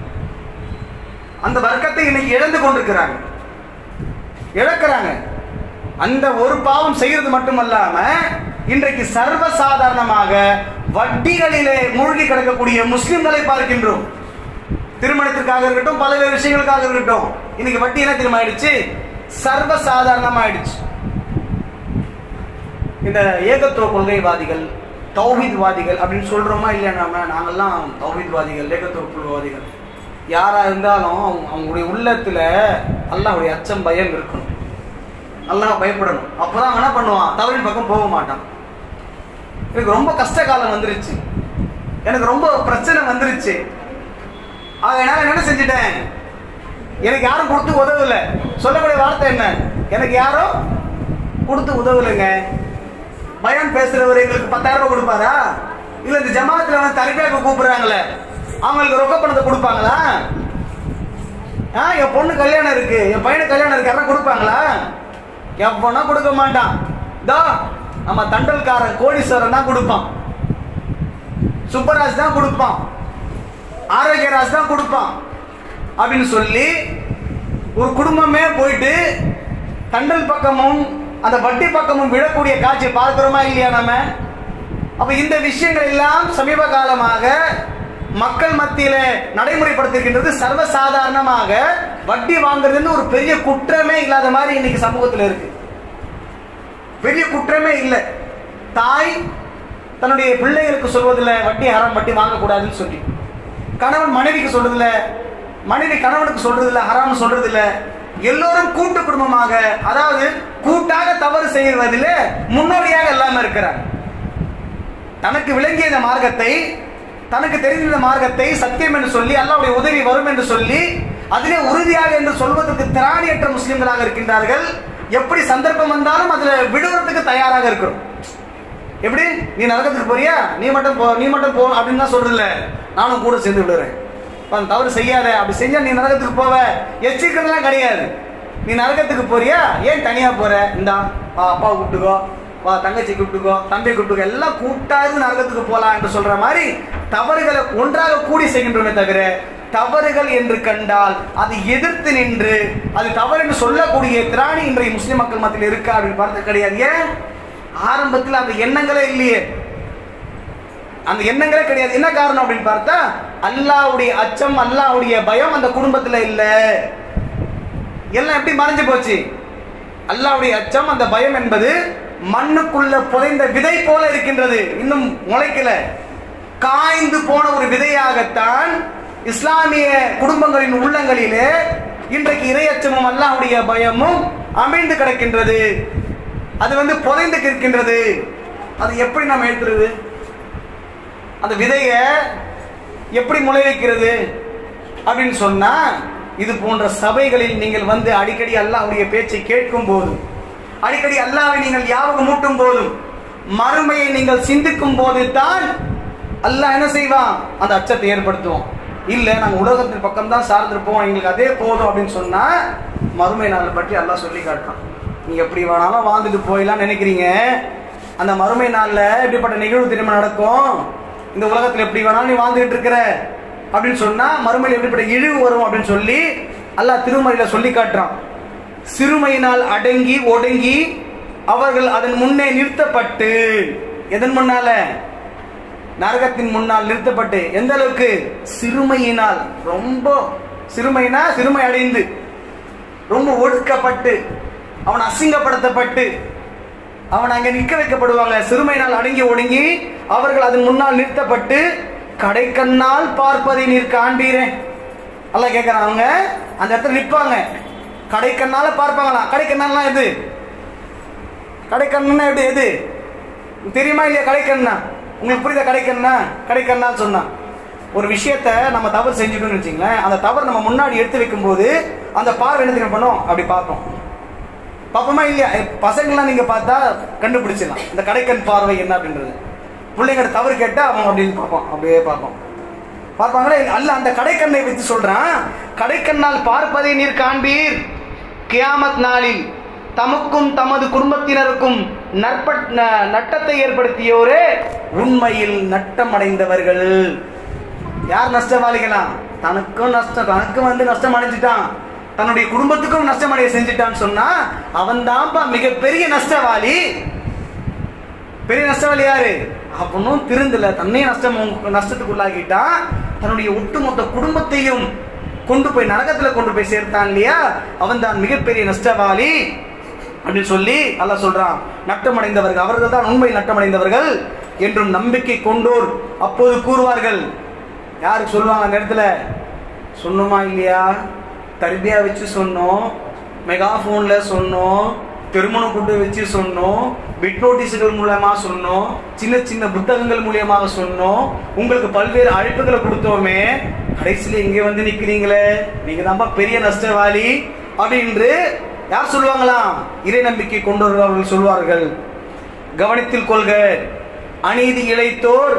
அந்த பர்க்கத்தை இன்னைக்கு இழந்து கொண்டிருக்கிறாங்க, இழக்கிறாங்க. அந்த ஒரு பாவம் செய்யறது மட்டுமல்லாம இன்றைக்கு சர்வசாதாரணமாக வட்டிகளிலே மூழ்கி கிடக்கக்கூடிய முஸ்லிம்களை பார்க்கின்றோம். திருமணத்திற்காக இருக்கட்டும், பல்வேறு விஷயங்களுக்காக இருக்கட்டும், இன்னைக்கு வட்டி என்ன திரும்ப ஆயிடுச்சு, சர்வசாதாரணமாயிடுச்சு. இந்த ஏகத்துவ கொள்கைவாதிகள், தௌஹீத்வாதிகள் அப்படின்னு சொல்றோமா இல்லையா? நாங்கெல்லாம் தௌஹீத்வாதிகள், ஏகத்துவவாதிகள் யாரா இருந்தாலும் அவங்களுடைய உள்ளத்துல அல்லாஹ்வுடைய அச்சம் பயம் இருக்கணும், அல்லாஹ் பயப்படணும். அப்பதான் அவன் என்ன பண்ணுவான், தவறின் பக்கம் போக மாட்டான். எனக்கு ரொம்ப கஷ்ட காலம் வந்துருச்சு, எனக்கு ரொம்ப பிரச்சனை வந்துருச்சு, அதனால என்ன செஞ்சுட்டேன், எனக்கு யாரும் கொடுத்து உதவல. சொல்லக்கூடிய வார்த்தை என்ன, எனக்கு யாரும் கொடுத்து உதவலைங்க. பயம் பேசுறவர் எங்களுக்கு 10,000 ரூபாய் கொடுப்பாரா? இல்ல இந்த ஜமாத்துல தலைமையாக கூப்பிடுறாங்களே அவங்களுக்கு ரொக்க பணத்தை கொடுப்பாங்களா? என் பொண்ணு கல்யாணம் இருக்கு, என் பையனுக்கு கல்யாணம் இருக்கு, யாரும் கொடுப்பாங்களா? எவனா கொடுக்க மாட்டான். நம்ம தண்டல்காரன் கோடீஸ்வரன் தான் கொடுப்பான், சுப்பராஜ் தான் கொடுப்பான், ஆரோக்கியராஜ் தான் கொடுப்பான் அப்படின்னு சொல்லி ஒரு குடும்பமே போயிட்டு தண்டல் பக்கமும் அந்த வட்டி பக்கமும் விழக்கூடிய காட்சியை பார்க்கிறோமா இல்லையா நாம? அப்ப இந்த விஷயங்கள் எல்லாம் சமீப காலமாக மக்கள் மத்தியில நடைமுறைப்படுத்திருக்கின்றது. சர்வசாதாரணமாக வட்டி வாங்குறது ஒரு பெரிய குற்றமே இல்லாத மாதிரி இன்னைக்கு சமூகத்தில் இருக்கு. பெரிய குற்றமே இல்லை. தாய் தன்னுடைய பிள்ளைகளுக்கு சொல்வதில்லை வட்டி ஹராம், வட்டி வாங்கக்கூடாதுன்னு சொல்லி, கணவன் மனைவிக்கு சொல்றதில்ல, மனைவி கணவனுக்கு சொல்றதில்ல, ஹராம் சொல்றதில்ல. எல்லோரும் கூட்டு குடும்பமாக, அதாவது கூட்டாக தவறு செய்வதில் முன்னோடியாக எல்லாமே இருக்கிறார். தனக்கு விளங்கிய இந்த மார்க்கத்தை, தனக்கு தெரிந்த மார்க்கத்தை சத்தியம் என்று சொல்லி அல்லாஹ்வுடைய உதவி வரும் என்று சொல்லி அதிலே உறுதியாக என்று சொல்வதற்கு திராணியற்ற முஸ்லிம்களாக இருக்கின்றார்கள். எப்படி சந்தர்ப்பம் வந்தாலும் அதுல விடுவதற்கு தயாராக இருக்கிறோம். எப்படி நீ நரகத்துக்கு போறியா, நீ மட்டும் போ அப்படின்னு தான் சொல்றதில்ல, நானும் கூட சேர்ந்து விடுறேன். தவறு செய்யாத, அப்படி செஞ்சா நீ நரகத்துக்கு போவ எச்சரிக்கிறதுலாம் கிடையாது. நீ நரகத்துக்கு போறியா, ஏன் தனியா போற, இந்தா அப்பாவை கூப்பிட்டுக்கோ, வா தங்கச்சி கூப்பிட்டுக்கோ, தம்பி கூப்பிட்டுக்கோ, எல்லாம் கூட்டாது நரகத்துக்கு போலாம் என்று சொல்ற மாதிரி தவறுகளை ஒன்றாக கூடி செய்கின்றோமே தவிர தவறுகள் என்று கண்டால் அது எதிர்த்து நின்று அது தவறு என்று சொல்லக்கூடிய திராணி இன்றைய முஸ்லிம் மக்கள் மத்தியில் இருக்கா அப்படின்னு பார்த்து கிடையாது. ஏன் ஆரம்பத்தில் அந்த எண்ணங்களே இல்லையே, அந்த எண்ணங்களே கிடையாது. என்ன காரணம் அப்படின்னு பார்த்தா அல்லாஹ்வுடைய அச்சம், அல்லாஹ்வுடைய பயம் அந்த குடும்பத்தில் இல்லை. எல்லாம் எப்படி மறைஞ்சு போச்சு? அல்லாஹ்வுடைய அச்சம், அந்த பயம் என்பது மண்ணுக்குள்ள புதைந்த விதை போல இருக்கின்றது, இன்னும் முளைக்கல. காய்ந்து போன ஒரு விதையாகத்தான் இஸ்லாமிய குடும்பங்களின் உள்ளங்களிலே இன்றைக்கு இறையச்சமும் அல்லாஹ்வுடைய பயமும் அமைந்து கிடக்கின்றது. அது புதைந்து கிடக்கின்றது. அது எப்படி நாம் எடுத்துறது? அந்த விதையை எப்படி முளை வைக்கிறது அப்படின்னு சொன்னா, இது போன்ற சபைகளில் நீங்கள் அடிக்கடி அல்லாஹ்வுடைய பேச்சை கேட்கும் போது, அடிக்கடி அல்லாஹ்வை நீங்கள் ஞாபகம் மூட்டும் போதும், மறுமையை நீங்கள் சிந்திக்கும் போது தான் அல்லாஹ் என்ன செய்வான்? அந்த அச்சத்தை ஏற்படுத்துவோம். இல்ல நாங்கள் உலகத்தின் பக்கம் தான் சார்ந்திருப்போம், எங்களுக்கு அதே போதும் அப்படின்னு சொன்னா மறுமை நாள் பற்றி அல்லாஹ் சொல்லி காட்டுறான். நீங்க எப்படி வேணாலும் வாழ்ந்துட்டு போயிடலாம் நினைக்கிறீங்க, அந்த மறுமை நாள்ல எப்படிப்பட்ட நிகழ்வு திரும்ப நடக்கும்? இந்த உலகத்தில் எப்படி வேணாலும் நீ வாழ்ந்துகிட்டு இருக்கிற அப்படின்னு சொன்னா மறுமையில் எப்படிப்பட்ட இழிவு வரும் அப்படின்னு சொல்லி அல்லாஹ் திருமறையில சொல்லி காட்டுறான். சிறுமையினால் அடங்கி ஒடுங்கி அவர்கள் அதன் முன்னே நிறுத்தப்பட்டு, எதன் முன்னால? நரகத்தின் முன்னால் நிறுத்தப்பட்டு. எந்த அளவுக்கு? சிறுமையினால், ரொம்ப சிறுமைனா சிறுமை அடைந்து ரொம்ப ஒடுக்கப்பட்டு, அவன் அசிங்கப்படுத்தப்பட்டு அவன் அங்கே நிற்க வைக்கப்படுவாங்க. சிறுமையினால் அடங்கி ஒடுங்கி அவர்கள் அதன் முன்னால் நிறுத்தப்பட்டு கடைக்கண்ணால் பார்ப்பதை நீர் காண்பீரே. அல்ல கேட்கிறான், அவங்க அந்த இடத்துல நிற்பாங்க, கடைக்கண்ணால பார்ப்பாங்களாம். கடைக்கண்ணாலாம் எது? கடைக்கண்ணா எப்படி? எது தெரியுமா இல்லையா? கடைக்கண்ணா உங்களுக்கு புரியுதா? கடைக்கண்ணா, கடைக்கண்ணான்னு சொன்னா ஒரு விஷயத்த நம்ம தவறு செஞ்சுட்டோம்னு வச்சுங்களேன், அந்த தவறு நம்ம முன்னாடி எடுத்து வைக்கும் போது அந்த பார்வை என்ன தெரியும் பண்ணும்? அப்படி பார்ப்போம். பார்ப்போமா இல்லையா? பசங்கள்லாம் நீங்க பார்த்தா கண்டுபிடிச்சிடலாம் இந்த கடைக்கண் பார்வை என்ன அப்படின்றது. பிள்ளைங்க தவறு கேட்டா அவங்க அப்படின்னு பார்ப்போம், அப்படியே பார்ப்பாங்களே. அல்ல அந்த கடைக்கண்ணை வச்சு சொல்றான், கடைக்கண்ணால் பார்ப்பதை நீர் காண்பீர், கியாமத் நாளில் தமக்கும் தமது குடும்பத்தினருக்கும் நட்டத்தை ஏற்படுத்தியோரே உண்மையில் நட்டம் அடைந்தவர்கள். யார் நஷ்டவாளிகளா? தனக்கும் நஷ்டம், தனக்கு நஷ்டம் அடைஞ்சிட்டான், தன்னுடைய குடும்பத்துக்கும் நஷ்டம் அடைய செஞ்சுட்டான்னு சொன்னா அவன் தான்ப்பா மிகப்பெரிய நஷ்டவாளி. பெரிய நஷ்டவாளி யாரு? அவனும் திருந்தல, தன்னையும் நஷ்டத்துக்குள்ளாகிட்டான், தன்னுடைய ஒட்டுமொத்த குடும்பத்தையும் கொண்டு போய் நரகத்துல கொண்டு போய் சேர்த்தான் இல்லையா, அவன் தான் மிகப்பெரிய நஷ்டவாளி அப்படின்னு சொல்லி அல்லாஹ் சொல்றான். நட்டமடைந்தவர்கள் அவர்கள் தான் உண்மை நட்டமடைந்தவர்கள் என்றும் நம்பிக்கை கொண்டோர் அப்போது கூறுவார்கள். யாருக்கு சொல்லுவாங்க அந்த இடத்துல? சொன்னோமா இல்லையா? தர்பியா வச்சு சொன்னோம், மெகாஃபோன்ல சொன்னோம், திருமணம் கொண்டு வச்சு சொன்னோம், பிட் நோட்டீஸுகள் மூலமா சொன்னோம், சின்ன சின்ன புத்தகங்கள் மூலியமாக சொன்னோம், உங்களுக்கு பல்வேறு அழைப்புகளை கொடுத்தோமே, கடைசியில் இங்கே நிற்கிறீங்களே, நீங்க தான்ப்பா பெரிய நஷ்டவாளி அப்படின்னு யார் சொல்லுவாங்களாம்? இறை நம்பிக்கை கொண்டவர்கள் சொல்வார்கள். கவனத்தில் கொள்க, அநீதி இழைத்தோர்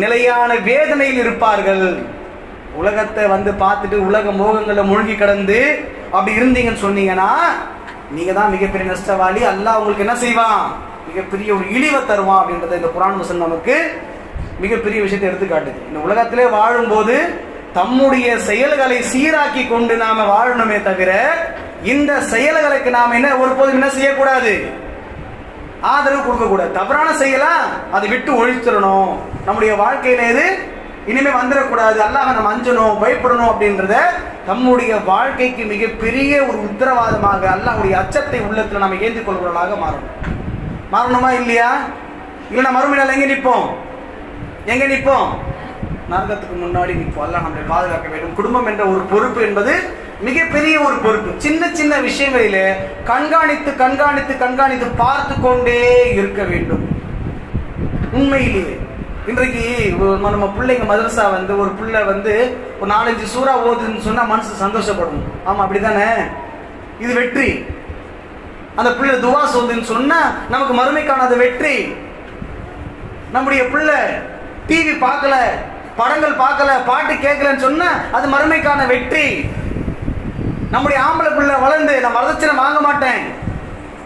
நிலையான வேதனையில் இருப்பார்கள். உலகத்தை பார்த்துட்டு உலக மோகங்களை மூழ்கி கடந்து அப்படி இருந்தீங்கன்னு சொன்னீங்கன்னா நீங்க தான் மிகப்பெரிய நஷ்டவாளி. அல்லாஹ் உங்களுக்கு என்ன செய்வான்? மிகப்பெரிய ஒரு இழிவை தருவான் அப்படின்றத இந்த குர்ஆன் வசனம் நமக்கு மிகப்பெரிய விஷயத்தை எடுத்துக்காட்டுது. இந்த உலகத்திலே வாழும்போது தம்முடைய செயல்களை சீராக்கி கொண்டு நாம வாழணுமே தவிர இந்த செயல்களுக்கு நாம ஒருபோதும் என்ன செய்யக்கூடாது? ஆதரவு கொடுக்க கூடாது. தவறான செயலாம் அதை விட்டு ஒழிச்சிடணும். நம்முடைய வாழ்க்கையில எது இனிமே வந்துடக்கூடாது, அல்லாஹ் நம்ம அஞ்சணும், பயப்படணும் அப்படின்றத நம்முடைய வாழ்க்கைக்கு மிகப்பெரிய ஒரு உத்தரவாதமாக அல்லாஹ்வுடைய அச்சத்தை உள்ளத்துல நம்ம ஏந்தி கொள்வர்களாக மாறணுமா இல்லையா? இல்லைன்னா மறுமையில எங்க நிற்போம்? நரகத்துக்கு முன்னாடி நிற்போம். அல்லாஹ் நம்மளை பாதுகாக்க வேண்டும். குடும்பம் என்ற ஒரு பொறுப்பு என்பது மிகப்பெரிய ஒரு பொறுப்பு. சின்ன சின்ன விஷயங்களிலே கண்காணித்து கண்காணித்து கண்காணித்து பார்த்து கொண்டே இருக்க வேண்டும். உண்மையிலேயே இன்றைக்கு நம்ம பிள்ளைங்க மதரசா ஒரு பிள்ளை ஒரு 4-5 சூறா ஓதுன்னு சொன்னா மனசு சந்தோஷப்படும். ஆமா, அப்படித்தானே? இது வெற்றி. அந்த பிள்ளை துவா சொல்லுன்னு சொன்னா நமக்கு மறுமைக்கான அது வெற்றி. நம்முடைய பிள்ளை டிவி பார்க்கல, படங்கள் பார்க்கல, பாட்டு கேட்கலன்னு சொன்னா அது மறுமைக்கான வெற்றி. நம்முடைய ஆம்பளை பிள்ளை வளர்ந்து நான் வரதட்சணை வாங்க மாட்டேன்,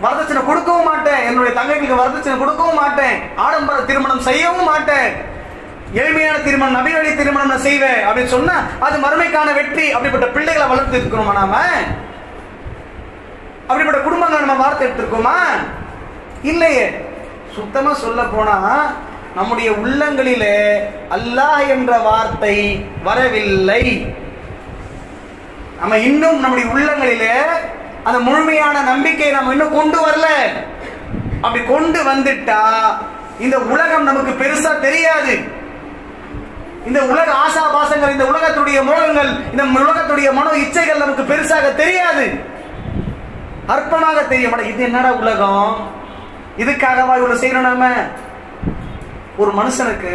வரதட்சணை கொடுக்கவும் மாட்டேன், என்னுடைய தங்கைகளுக்கு வரதட்சணை கொடுக்கவும் மாட்டேன், ஆடம்பர திருமணம் செய்யவும் மாட்டேன், எளிமையான திருமணம், நபி வழி திருமணம் நான் செய்வேன் அப்படின்னு சொன்னா அது மறுமைக்கான வெற்றி. அப்படிப்பட்ட பிள்ளைகளை வளர்த்து இருக்கணுமா? நாம அப்படிப்பட்ட குடும்பங்களை நம்ம வார்த்தை எடுத்திருக்கோமா? இல்லையே. சுத்தமா சொல்ல போனா நம்முடைய உள்ளங்களிலே அல்லாஹ் என்ற வார்த்தை வரவில்லை. நம்ம இன்னும் நம்முடைய உள்ளங்களிலே அந்த முழுமையான நம்பிக்கை நம்ம இன்னும் கொண்டு வரல. அப்படி கொண்டு வந்துட்டா இந்த உலகம் நமக்கு பெருசா தெரியாது. இந்த உலக ஆசாபாசங்கள், இந்த உலகத்துடைய மோகங்கள், இந்த உலகத்துடைய மனோ இச்சைகள் நமக்கு பெருசாக தெரியாது, அற்பமாக தெரியும். இது என்னடா உலகம், இதுக்காகவா இவ்வளவு செய்யணும்? நாம ஒரு மனுஷனுக்கு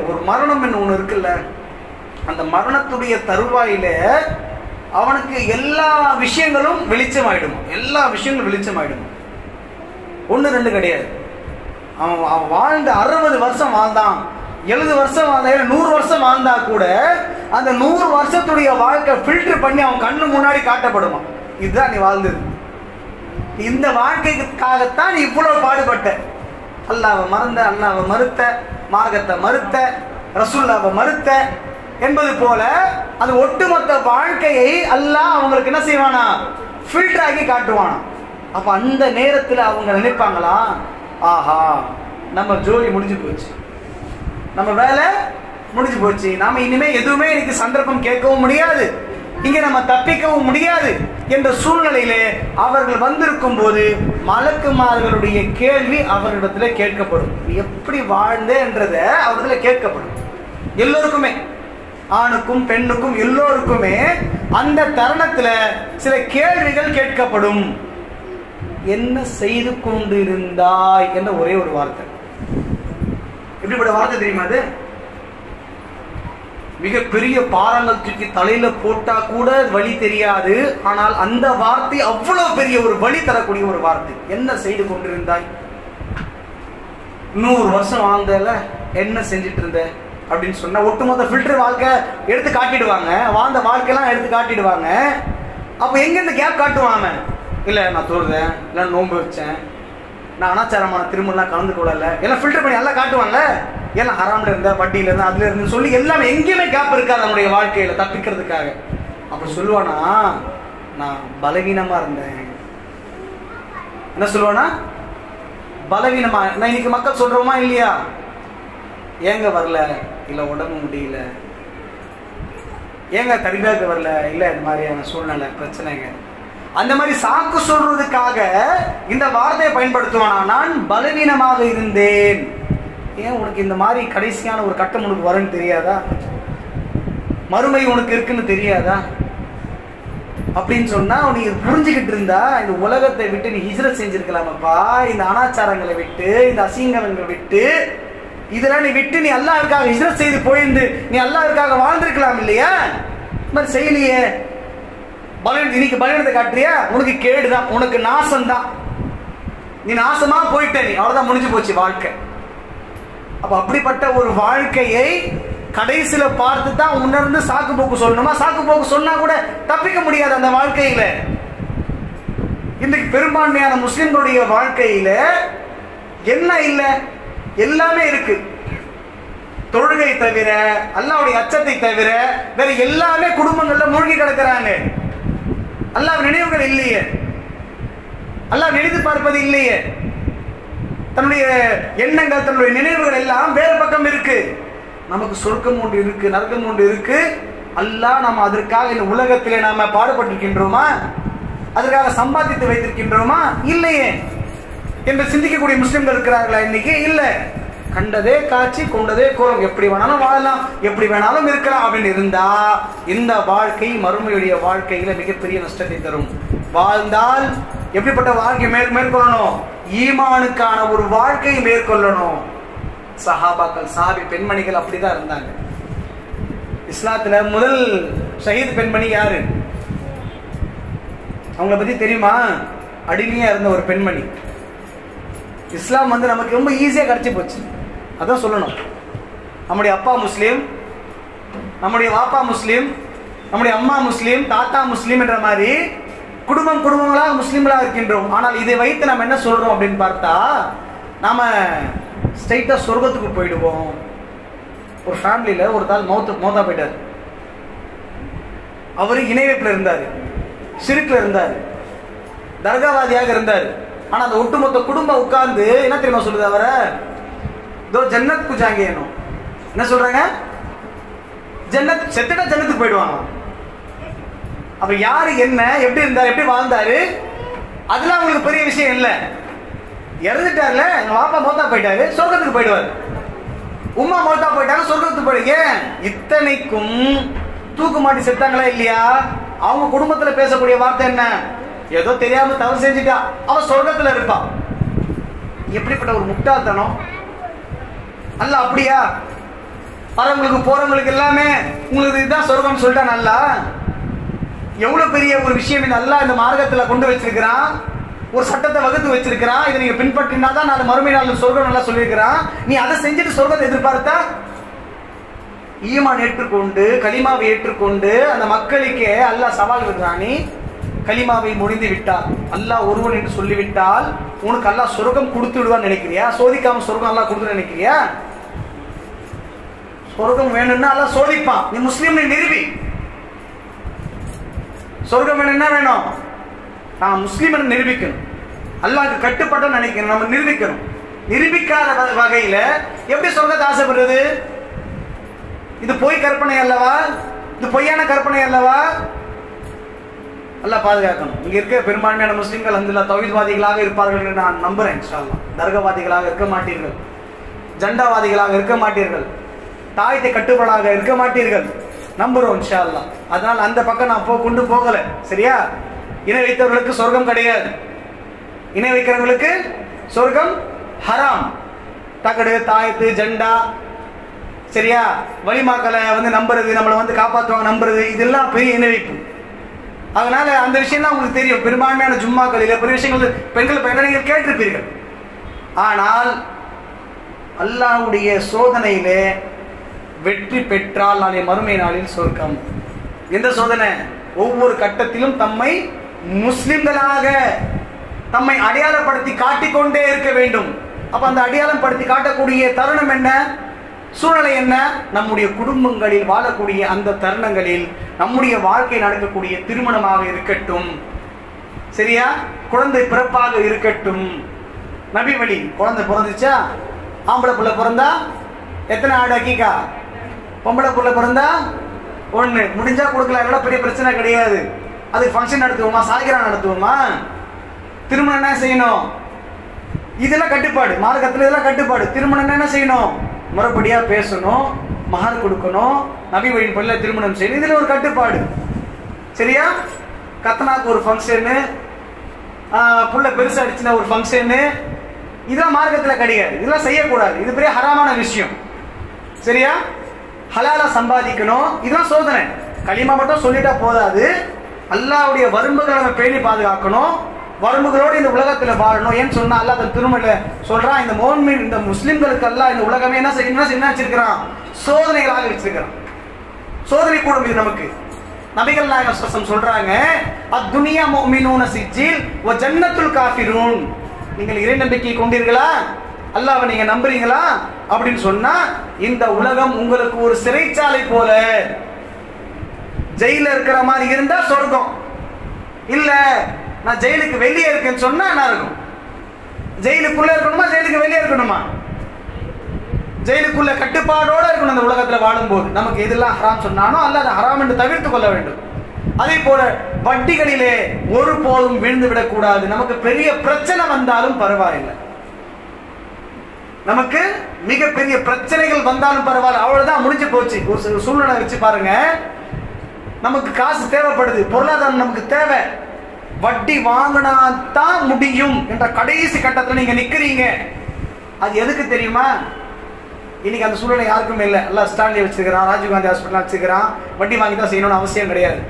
ஒரு மரணம் என்ன ஒண்ணு இருக்குல்ல, அந்த மரணத்துடைய தருவாயில அவனுக்கு எல்லா விஷயங்களும் வெளிச்சமாயிடும். எல்லா விஷயங்களும் வெளிச்சமாயிடும். 1-2 கிடையாது. அவன் வாழ்ந்த 60 வருஷம் வாழ்ந்தான், 70 வருஷம் வாழ்ந்தா, 100 வருஷம் வாழ்ந்தா கூட அந்த 100 வருஷத்துடைய வாழ்க்கை ஃபில்டர் பண்ணி அவன் கண்ணு முன்னாடி காட்டப்படுமா, இதுதான் நீ வாழ்ந்தது. இந்த வாழ்க்கைக்காகத்தான் நீ இவ்வளவு பாடுபட்ட. அல்லாஹ்வை மறந்த, அல்லாஹ்வை மறுத்த, மார்க்கத்தை மறுத்த, ரசூலுல்லாஹ்வை மறுத்த என்பது போல அது ஒட்டுமொத்த வாழ்க்கையை அல்லாஹ் அவங்களுக்கு என்ன செய்வானா, ஃபில்டர் ஆகி காட்டுவானா. அப்ப அந்த நேரத்தில் அவங்க நினைப்பாங்களா, ஆஹா நம்ம ஜோலி முடிஞ்சு போச்சு, நம்ம வேலை முடிஞ்சு போச்சு, நாம இனிமே எதுவுமே இன்னைக்கு சந்தர்ப்பம் கேட்கவும் முடியாது, இங்க நம்ம தப்பிக்கவும் முடியாது என்ற சூழ்நிலையிலே அவர்கள் வந்திருக்கும் போது மலக்குமார்களுடைய கேள்வி அவர்களிடத்துல கேட்கப்படும். எப்படி வாழ்ந்த என்றத அவர்களிடத்துல கேட்கப்படும். எல்லோருக்குமே, ஆணுக்கும் பெண்ணுக்கும் எல்லோருக்குமே அந்த தருணத்துல சில கேள்விகள் கேட்கப்படும். என்ன செய்து கொண்டிருந்தாய் என்ற ஒரே ஒரு வார்த்தை. எப்படிப்பட்ட வார்த்தை தெரியுமா? அது மிகப்பெரிய பாறங்கள் தூக்கி தலையில போட்டா கூட வலி தெரியாது. ஆனால் அந்த வார்த்தை அவ்வளவு பெரிய ஒரு வலி தரக்கூடிய ஒரு வார்த்தை. என்ன செய்து கொண்டிருந்தாய்? 100 வருஷம் வாழ்ந்தல என்ன செஞ்சிட்டு இருந்த அப்படின்னு சொன்னா ஒட்டுமொத்த ஃபில்டர் வாழ்க்கை எடுத்து காட்டிடுவாங்க, வாழ்ந்த வாழ்க்கையெல்லாம் எடுத்து காட்டிடுவாங்க. அப்ப எங்க இந்த கேப் காட்டுவாங்க? இல்ல நான் தொழுதேன், இல்ல நோன்பு வச்சேன், நான் அனாச்சாரமான திருமணம் கலந்து கொள்ளல, எல்லாம் ஃபில்டர் பண்ணி எல்லாம் காட்டுவாங்கல்ல. எல்லாம் ஹராம்ல இருந்த, வட்டியில இருந்தா, அதுல இருந்து சொல்லி எல்லாமே எங்கேயுமே கேப் இருக்காது நம்முடைய வாழ்க்கையில தப்பிக்கிறதுக்காக. அப்ப சொல்லுவானா, நான் பலவீனமா இருந்தேன். என்ன சொல்லுவானா? பலவீனமா. நான் இன்னைக்கு மக்கள் சொல்றோமா இல்லையா? ஏங்க வரல? இல்ல உடம்பு முடியல. ஏங்க தரிபாக்கு வரல? இல்ல இந்த மாதிரியான சூழ்நிலை பிரச்சனைங்க. அந்த மாதிரி சாக்கு சொல்றதுக்காக இந்த வார்த்தையை பயன்படுத்துவானா, நான் பலவீனமாக இருந்தேன். ஏன் உனக்கு இந்த மாதிரி கடைசியான ஒரு கட்டம் உனக்கு வரும்னு தெரியாதா? மறுமை உனக்கு இருக்குன்னு தெரியாதா? அப்படின்னு சொன்னா நீ புரிஞ்சுக்கிட்டு இருந்தா இந்த உலகத்தை விட்டு நீ ஹிஜ்ரத் செஞ்சிருக்கலாமப்பா. இந்த அனாச்சாரங்களை விட்டு, இந்த அசிங்கங்களை விட்டு, இதெல்லாம் நீ விட்டு நீ அல்லாஹ்வுக்காக ஹிஜ்ரத் செய்து போயிருந்து நீ அல்லாஹ்வுக்காக வாழ்ந்திருக்கலாம் இல்லையா? இந்த மாதிரி செய்யலையே. இன்னைக்கு பலவீனத்தை காட்டுறியா? உனக்கு கேடுதான், உனக்கு நாசம்தான், நீ நாசமா போயிட்ட, நீ அவ்வளவுதான், முடிஞ்சு போச்சு வாழ்க்கை. அப்ப அப்படிப்பட்ட ஒரு வாழ்க்கையை கடைசியில பார்த்து தான் உணர்ந்து சாக்கு போக்கு சொல்லணுமா? சாக்கு போக்கு சொன்னா கூட தப்பிக்க முடியாது அந்த வாழ்க்கையில. இன்றைக்கு பெரும்பான்மையான முஸ்லிம்களுடைய வாழ்க்கையில என்ன இல்ல? எல்லாமே இருக்கு. தொழுகை தவிர, அல்லாஹ்வுடைய அச்சத்தை தவிர வேற எல்லாமே குடும்பங்கள்ல மூழ்கி கிடக்கிறாங்க. அல்லாஹ் நினைவுகள் இல்லையே, அல்லாஹ் நினைத்து பார்ப்பது இல்லையே. தன்னுடைய எண்ணங்கள், தன்னுடைய நினைவுகள் எல்லாம் வேறு பக்கம் இருக்கு. நமக்கு சொர்க்கம் ஒன்று இருக்கு, நரகம் ஒன்று இருக்கு. அல்லாஹ் நம்ம அதற்காக இந்த உலகத்திலே நாம பாடுபட்டிருக்கின்றோமா? அதற்காக சம்பாதித்து வைத்திருக்கின்றோமா? இல்லையே என்று சிந்திக்கக்கூடிய முஸ்லிம்கள் இருக்கிறார்களா இன்னைக்கு? இல்ல. கண்டதே காட்சி கொண்டதே கோலம், எப்படி வேணாலும் வாழலாம், எப்படி வேணாலும் இருக்கலாம் அப்படின்னு இருந்தா இந்த வாழ்க்கை மறுமையுடைய வாழ்க்கையில மிகப்பெரிய நஷ்டத்தை தரும். வாழ்ந்தால் எப்படிப்பட்ட வாழ்க்கை மேற்கொள்ளணும்? ஈமானுக்கான ஒரு வாழ்க்கையை மேற்கொள்ளணும். சஹாபாக்கள், சஹாபி பெண்மணிகள் அப்படிதான் இருந்தாங்க. இஸ்லாத்துல முதல் ஷஹீத் பெண்மணி யாரு? அவங்கள பத்தி தெரியுமா? அடிமையா இருந்த ஒரு பெண்மணி. இஸ்லாம் நமக்கு ரொம்ப ஈஸியா கிடைச்சி போச்சு. அதான் சொல்லணும். நம்முடைய அப்பா முஸ்லீம், நம்முடைய வாப்பா முஸ்லீம், நம்முடைய அம்மா முஸ்லீம், தாத்தா முஸ்லீம் என்ற மாதிரி குடும்பங்களாக முஸ்லீம்களாக இருக்கின்றோம். ஆனால் இதை வைத்து நம்ம என்ன சொல்றோம் அப்படின்னு பார்த்தா, நாம ஸ்ட்ரைட்டா சொர்க்கத்துக்கு போயிடுவோம். ஒரு ஃபேமிலியில ஒரு தாள் மௌத்தா போயிட்டார். அவரு இணை வைப்புல இருந்தாரு, சிறுக்குல இருந்தாரு, தர்காவாதியாக இருந்தார். ஆனா அந்த ஒட்டுமொத்த குடும்பம் உட்கார்ந்து என்ன தெரியுமா சொல்லுது? அவரை தோ ஜன்னத் குஜாங்க, என்ன சொல்றாங்க? ஜன்னத், செத்துட்டா ஜன்னத்துக்கு போயிடுவாங்க. அப்ப யாரு என்ன எப்படி இருந்தாரு, எப்படி வாழ்ந்தாரு, அதெல்லாம் உங்களுக்கு பெரிய விஷயம் இல்லை. இறந்துட்டார்ல, எங்க வாப்பா மௌத்தா போயிட்டாரு, சொர்க்கத்துக்கு போயிடுவாரு. உம்மா மௌத்தா போயிட்டாங்க, சொர்க்கத்துக்கு போயிடுங்க. இத்தனைக்கும் தூக்கு மாட்டி செத்தாங்களா இல்லையா? அவங்க குடும்பத்துல பேசக்கூடிய வார்த்தை என்ன? ஏதோ தெரியாம தவறு செஞ்சுட்டா, அவன் சொர்க்கத்துல இருப்பான். எப்படிப்பட்ட ஒரு முட்டாள்தனம்! அல்ல அப்படியா? வரவங்களுக்கு போறவங்களுக்கு எல்லாமே உங்களுக்கு இதுதான் சொர்க்கம் சொல்லிட்டா நல்லா? எவ்வளவு பெரிய ஒரு விஷயம் நல்லா இந்த மார்க்கத்துல கொண்டு வச்சிருக்கிறான். ஒரு சட்டத்தை வகுத்து வச்சிருக்கிறான். இதை நீங்க பின்பற்றினா தான் நான் மறுமை நாள் சொர்க்கம் நல்லா சொல்லியிருக்கிறான். நீ அதை செஞ்சுட்டு சொர்க்கத்தை எதிர்பார்த்தா? ஈமான் ஏற்றுக்கொண்டு கலிமாவை ஏற்றுக்கொண்டு அந்த மக்களுக்கே அல்லாஹ் சவால் விடுறான். நீ கலிமாவை முடிந்து விட்டால், அல்லாஹ் ஒருவன் என்று சொல்லிவிட்டால் உனக்கு அல்லாஹ் சொர்க்கம் கொடுத்து விடுவான்னு நினைக்கிறியா? சோதிக்காம சொர்க்கம் அல்லாஹ் கொடுத்து நினைக்கிறியா? சொர்க்கம் வேணும்னா அல்லாஹ் சோதிப்பான். நீ முஸ்லீம் நிரூபி. சொர்க்கம் வேணும், என்ன வேணும்? நான் முஸ்லீம் நிரூபிக்கணும், அல்லாஹ்க்கு கட்டுப்பட்ட நினைக்கணும், நம்ம நிரூபிக்கணும். நிரூபிக்காத வகையில எப்படி சொர்க்கத்தை ஆசைப்படுறது? இது பொய் கற்பனை அல்லவா? இது பொய்யான கற்பனை அல்லவா? அல்லாஹ் பாதுகாக்கணும். இங்க இருக்க பெரும்பான்மையான முஸ்லிம்கள் அல்ஹம்துலில்லாஹ் தௌஹீத்வாதிகளாக இருப்பார்கள் என்று நான் நம்புறேன். இன்ஷா அல்லாஹ் தர்கவாதிகளாக இருக்க மாட்டீர்கள், ஜண்டாவாதிகளாக இருக்க மாட்டீர்கள், தாயத்தை கட்டுப்பாடாக இருக்க மாட்டீர்கள், நம்புறோம் இன்ஷா அல்லாஹ். அதனால் அந்த பக்கம் நான் கொண்டு போகல. சரியா? இணை வைத்தவர்களுக்கு சொர்க்கம் கிடையாது, இணை வைக்கிறவங்களுக்கு சொர்க்கம் ஹராம். தகடு, தாயத்து, ஜண்டா, சரியா, வலிமாக்களை நம்புறது, நம்மளை காப்பாற்றுவாங்க நம்புறது, இதெல்லாம் பெரிய இணை வைப்பு. அதனால அந்த விஷயம்லாம் உங்களுக்கு தெரியும். பெரும்பான்மையான ஜும்மாக்களில் பெரிய விஷயங்கள் பெண்கள் பயணங்கள் கேட்டிருப்பீர்கள். ஆனால் அல்லாஹ்வுடைய சோதனையிலே வெற்றி பெற்றால் நாளை மறுமை நாளில் சொர்க்கம். எந்த சோதனை? ஒவ்வொரு கட்டத்திலும் தம்மை முஸ்லிம்களாக தம்மை அடையாளப்படுத்தி காட்டிக்கொண்டே இருக்க வேண்டும். அப்ப அந்த அடையாளம் படுத்தி காட்டக்கூடிய தருணம் என்ன, சூழ்நிலை என்ன? நம்முடைய குடும்பங்களில் வாழக்கூடிய அந்த தருணங்களில் நம்முடைய வாழ்க்கை நடக்கக்கூடிய திருமணமாக இருக்கட்டும், சரியா, குழந்தை பிறப்பாக இருக்கட்டும். நபி வழி குழந்தை பிறந்துச்சா? ஆம்பளை புள்ள பிறந்தா எத்தனை ஆடு அக்கீக்கா? பொம்பளை புள்ள பிறந்தா ஒண்ணு. முடிஞ்சா கொடுக்கலாம், பெரிய பிரச்சனை கிடையாது. அதுக்கு ஃபங்க்ஷன் நடத்துவோமா, சாய்கிரா நடத்துவோமா, திருமணம் என்ன செய்யணும், இதெல்லாம் கட்டுப்பாடு. மார்க்கத்தில் இதெல்லாம் கட்டுப்பாடு. திருமணம் என்ன செய்யணும், முறைப்படியா பேசணும், மகர் கொடுக்கணும், நபி வழியின் பள்ளியில திருமணம் செய்யணும், இதுல ஒரு கட்டுப்பாடு. சரியா? கத்தனாக்கு ஒரு ஃபங்க்ஷனு, புள்ள பெருசா அடிச்சுனா ஒரு ஃபங்க்ஷனு, இதெல்லாம் மார்க்கத்தில் கிடையாது. இதெல்லாம் செய்யக்கூடாது. இது பெரிய ஹராமான விஷயம். சரியா? ஹலாலா சம்பாதிக்கணும். இதெல்லாம் சோதனை. களிமா மட்டும் சொல்லிட்டா போதாது. அல்லாஹ்வுடைய வரம்புகளை நம்ம பேணி பாதுகாக்கணும். வரம்புகளோடு இந்த உலகத்துல வாழணும். ஏன்னு சொன்னா அல்லாஹ் தன் திருமலையில சொல்றான், இந்த மோன்மீன், இந்த முஸ்லிம்களுக்கு அல்லாஹ் இந்த உலகமே என்ன செய்யணும், என்ன வச்சிருக்கிறான், சோதனைகளாக வச்சிருக்கிறான். சோதனை கூடும் இது நமக்கு. நபிகள் நாயகம் ஸல்லல்லாஹு அலைஹி வஸல்லம் சொல்றாங்க, அத்துனியா முஃமினூன சிஜ்ஜில் வ ஜன்னத்துல் காஃபிரூன். நீங்கள் இறை நம்பிக்கை கொண்டீர்களா, அல்லாஹ்வை நீங்க நம்புறீங்களா அப்படின்னு சொன்னா, இந்த உலகம் உங்களுக்கு ஒரு சிறைச்சாலை போல, ஜெயில இருக்கிற மாதிரி இருந்தா சொர்க்கம். இல்ல நான் ஜெயிலுக்கு வெளியே இருக்கேன்னு சொன்னா என்ன இருக்கும்? ஜெயிலுக்குள்ள இருக்கணுமா, ஜெயிலுக்கு வெளியே இருக்கணுமா? ஜெயிலுக்குள்ள கட்டுப்பாடோட இருக்கணும். அந்த உலகத்துல வாழும்போது நமக்கு எதெல்லாம் ஹராம் சொன்னானோ அல்ல அதை ஹராம் என்று தவிர்த்து கொள்ள வேண்டும். அதே போல வட்டிகளிலே ஒரு போதும் விழுந்து விடக்கூடாது. நமக்கு பெரிய பிரச்சனை வந்தாலும் பரவாயில்லை. நமக்கு மிகப்பெரிய பிரச்சனைகள் வந்தாலும் பரவாயில்ல, அவ்வளவுதான், முடிஞ்சு போச்சு. ஒரு சூழ்நிலை வச்சு பாருங்க, நமக்கு காசு தேவைப்படுது, பொருளாதாரம் நமக்கு தேவை, வட்டி வாங்கினா தான் முடியும் என்ற கடைசி கட்டத்தில் நீங்க நிக்கிறீங்க. அது எதுக்கு தெரியுமா? இன்னைக்கு அந்த சூழ்நிலை யாருக்குமே இல்லை. எல்லாம் ஸ்டான்லி வச்சுக்கிறான், ராஜீவ்காந்தி ஹாஸ்பிட்டல் வச்சுக்கிறான். வட்டி வாங்கி தான் செய்யணும்னு அவசியம் கிடையாது.